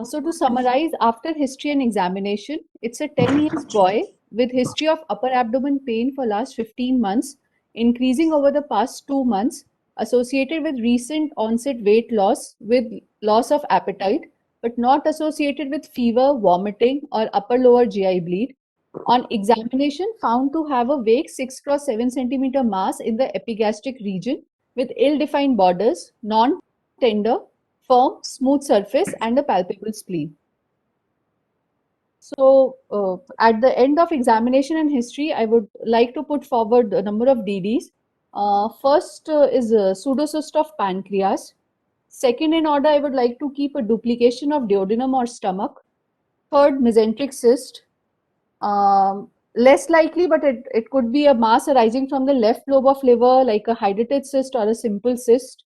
So to summarize, after history and examination, it's a 10 years boy with history of upper abdomen pain for last 15 months, increasing over the past 2 months, associated with recent onset weight loss with loss of appetite, but not associated with fever, vomiting, or upper lower GI bleed. On examination, found to have a vague 6 cross 7 centimeter mass in the epigastric region with ill-defined borders, non-tender, firm, smooth surface, and a palpable spleen. So, at the end of examination and history, I would like to put forward a number of DDs. First is a pseudocyst of pancreas. Second in order, I would like to keep a duplication of duodenum or stomach. Third, mesenteric cyst. Less likely, but it could be a mass arising from the left lobe of liver, like a hydatid cyst or a simple cyst.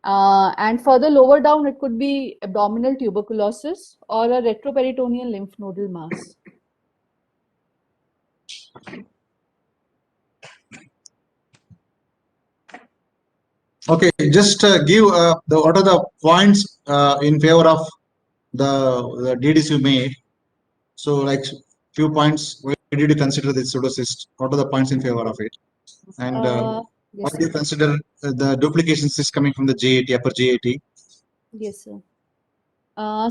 And further lower down, it could be abdominal tuberculosis or a retroperitoneal lymph nodal mass. Okay, just give what are the points in favor of the DDs you made. So, like few points. Why did you consider this pseudocyst? What are the points in favor of it? And why Yes, do you sir. consider the duplication cyst coming from the GAT, upper GAT? Yes, sir.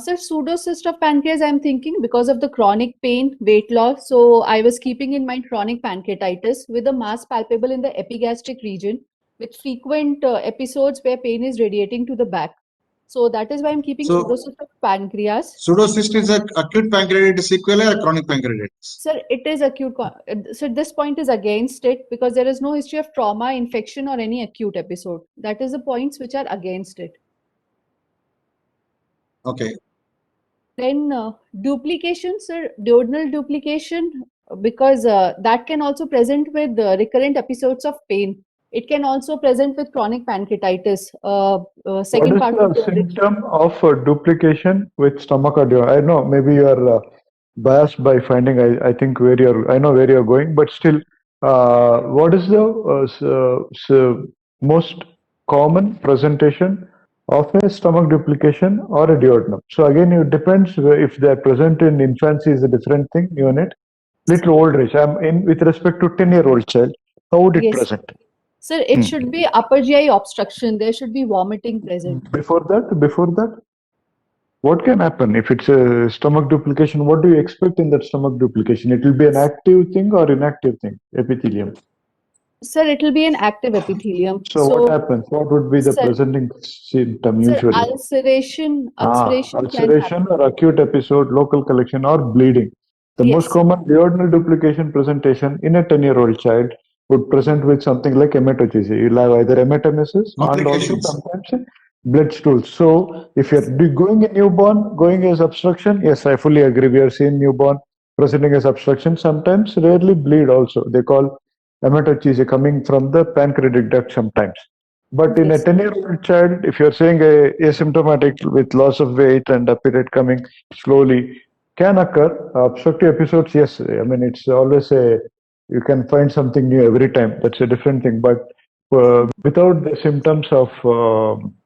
Sir, pseudocyst of pancreas, I'm thinking because of the chronic pain, weight loss. So I was keeping in mind chronic pancreatitis with a mass palpable in the epigastric region with frequent episodes where pain is radiating to the back. So that is why I'm keeping So- pseudocyst of pancreas. Pseudocyst is a acute pancreatitis sequelae or chronic pancreatitis? Sir, it is acute. So this point is against it because there is no history of trauma, infection, or any acute episode. That is the points which are against it. Okay. Then duplication, sir, duodenal duplication, because that can also present with recurrent episodes of pain. It can also present with chronic pancreatitis. Second What part is of the the symptom of duplication with stomach or duodenum? I know maybe you are biased by finding. I think where you're. I know where you're going, but still, what is the most common presentation of a stomach duplication or a duodenum? So again, it depends if they're present in infancy is a different thing. Unit, little older age. I'm in with respect to 10-year-old child. How would it Yes. present? Sir, it should be upper GI obstruction. There should be vomiting present. Before that, what can happen if it's a stomach duplication? What do you expect in that stomach duplication? It will be an active thing or inactive thing, epithelium. Sir, it will be an active epithelium. So what happens? What would be the Sir- presenting symptom Sir, usually? ulceration can Ulceration happen. or acute episode, local collection or bleeding. The Yes. most common duodenal duplication presentation in a 10-year-old child would present with something like hematochezia. You'll have either hematemesis and also Complications. sometimes blood stools. So if you're going in newborn, going as obstruction, yes, I fully agree. We are seeing newborn presenting as obstruction. Sometimes rarely bleed also. They call hematochezia coming from the pancreatic duct sometimes. But in a Yes. 10-year-old child, if you're saying asymptomatic with loss of weight and appetite coming slowly, can occur. Obstructive episodes, yes. I mean, it's always you can find something new every time. That's a different thing. But without the symptoms of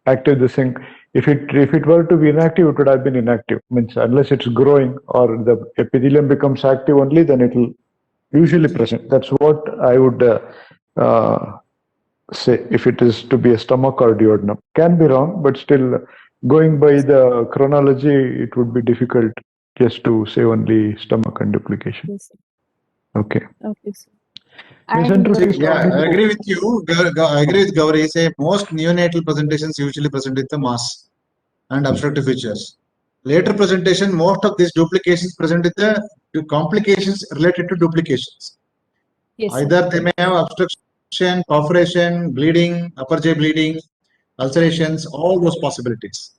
active this thing, if it were to be inactive, it would have been inactive. Means unless it's growing or the epithelium becomes active only, then it will usually present. That's what I would say if it is to be a stomach or duodenum. Can be wrong, but still going by the chronology, it would be difficult just to say only stomach and duplication. Yes, sir. Okay. Okay, sir. Mesenteric And is Yeah, normally- I agree with you. I agree with Gauri. Say most neonatal presentations usually present with the mass and obstructive features. Later presentation, most of these duplications present with the complications related to duplications. yes, sir. Either they may have obstruction, perforation, bleeding, upper GI bleeding, ulcerations, all those possibilities.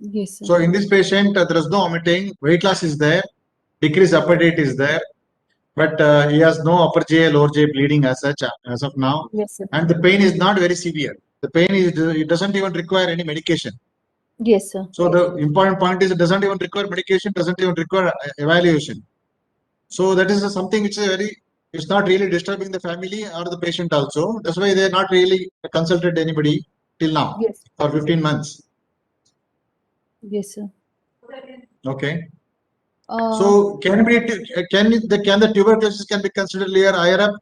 Yes, sir. So in this patient, there is no vomiting, weight loss is there, decreased appetite is there, but he has no upper GI, lower GI bleeding as such as of now, Yes, sir. and the pain is not very severe. The pain is it doesn't even require any medication. Yes, sir. So the important point is it doesn't even require medication, doesn't even require evaluation. So that is something which is very It's not really disturbing the family or the patient also. That's why they're not really consulted anybody till now Yes. for 15 months. Yes, sir. Okay. Uh, So can the tuberculosis can be considered layer higher up?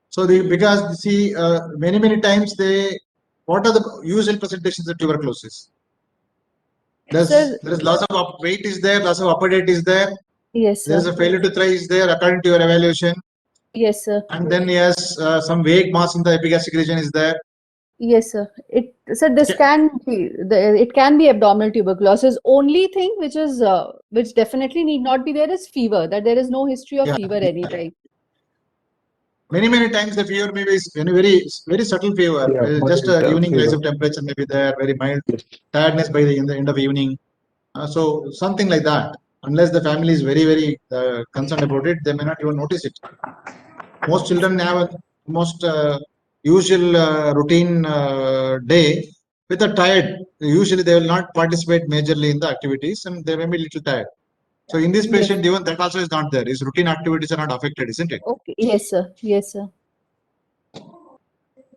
So because see many times what are the usual presentations of tuberculosis? Sir- There is loss of weight is there, loss of appetite is there. yes, There is sir. a failure to thrive is there according to your evaluation. Yes, sir. And then yes, some vague mass in the epigastric region is there. Yes, sir. This Yeah. can be it can be abdominal tuberculosis. Only thing which definitely need not be there is fever. That there is no history of Yeah. fever anytime. Many times the fever may be very subtle fever. Yeah, Just mild, evening rise fever. of temperature may be there, very mild Yes. tiredness by the end of evening. So something like that. Unless the family is very concerned about it, they may not even notice it. Most children have a most usual routine day with a tired. Usually they will not participate majorly in the activities and they may be little tired. So in this Yes. patient, even that also is not there. His routine activities are not affected, isn't it? Okay. Yes, sir. Yes, sir.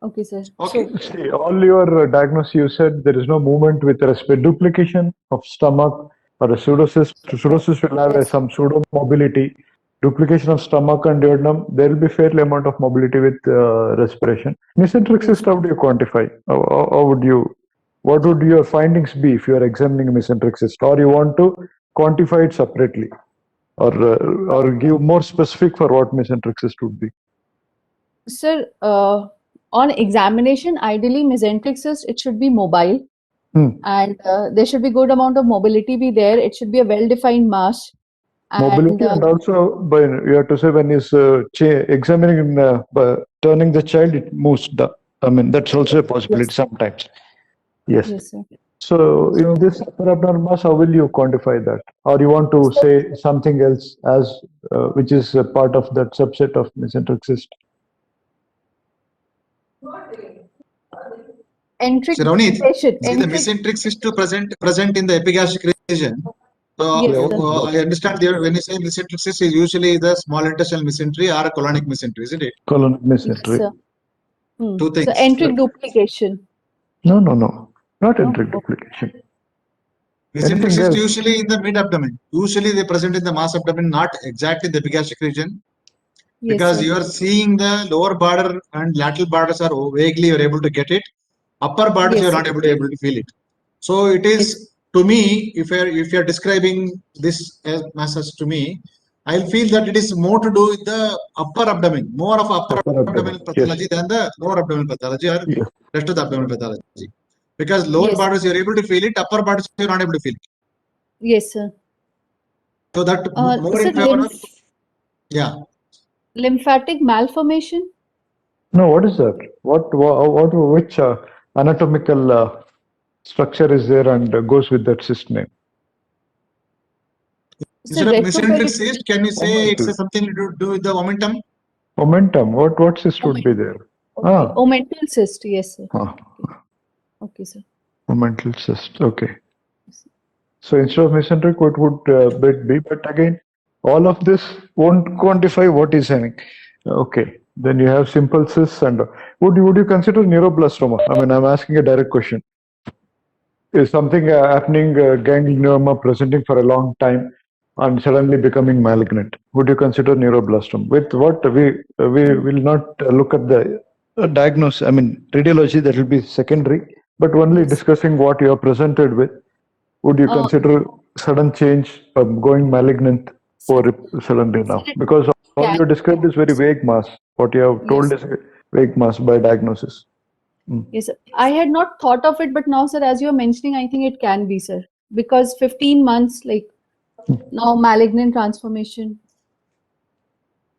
Okay, sir. Okay. So, See, all your diagnosis, you said there is no movement with respect duplication of stomach or a pseudocyst. Pseudocyst will have Yes. some pseudo mobility. Duplication of stomach and duodenum, there will be fairly amount of mobility with respiration. Mesenteric cyst, how do you quantify? How would you? What would your findings be if you are examining a mesenteric cyst, or you want to quantify it separately, or give more specific for what mesenteric cyst would be? sir, on examination, ideally mesenteric cyst, it should be mobile. And there should be good amount of mobility be there. It should be a well-defined mass. Mobility and also, by you have to say when he's examining, turning the child, it moves. I mean, that's also a possibility Yes. sometimes. Yes. Yes, sir. So in this upper abdominal mass, how will you quantify that? Or you want to say something else as which is a part of that subset of mesenteric cyst? Enteric So Ravneet, duplication. see the Enteric, mesenteric cyst to present in the epigastric region. So Yes, sir. I understand there when you say mesenteric cyst is usually the small intestinal mesentery or a colonic mesentery, isn't it? Colonic yes, mesentery. sir. Two So things. enteric duplication. No, not No? enteric Okay. duplication. Mesenteric Anything cyst else? usually in the mid abdomen. Usually they present in the mass abdomen, not exactly the epigastric region, Yes, because sir. you are seeing the lower border and lateral borders are vaguely you're able to get it. Upper borders Yes, you're sir. not able to feel it. So it is to me, if you're describing this as masses to me, I feel that it is more to do with the upper abdomen, more of upper Upper abdominal abdomen. pathology Yes. than the lower abdominal pathology or Yes. rest of the abdominal pathology. Because lower Yes. borders you're able to feel it, upper borders you're not able to feel it. Yes, sir. So that more Sir, in favor of, yeah. lymphatic malformation. No, what is that? Which anatomical structure is there and goes with that cyst name? Sir, Instead of mesenteric retroperic- cyst, can you say it's Momentum. something to do with the momentum? Momentum. What cyst would be there? Okay. Omental cyst. Yes, sir. Ah, Okay, sir. momental cyst. Okay. So instead of mesenteric, what would it be? But again, all of this won't quantify what is happening. Okay. Then you have simple cysts and would you consider neuroblastoma? I mean, I'm asking a direct question. Is something happening, ganglioma presenting for a long time and suddenly becoming malignant? Would you consider neuroblastoma? With what we will not look at the diagnosis. I mean, radiology, that will be secondary, but only Yes. discussing what you are presented with. Would you consider sudden change from going malignant or suddenly now? Because all you described is very vague mass. What you have told is vague mass by diagnosis. Yes, sir. I had not thought of it, but now, sir, as you're mentioning, I think it can be, sir. Because 15 months, like now malignant transformation.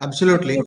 Absolutely.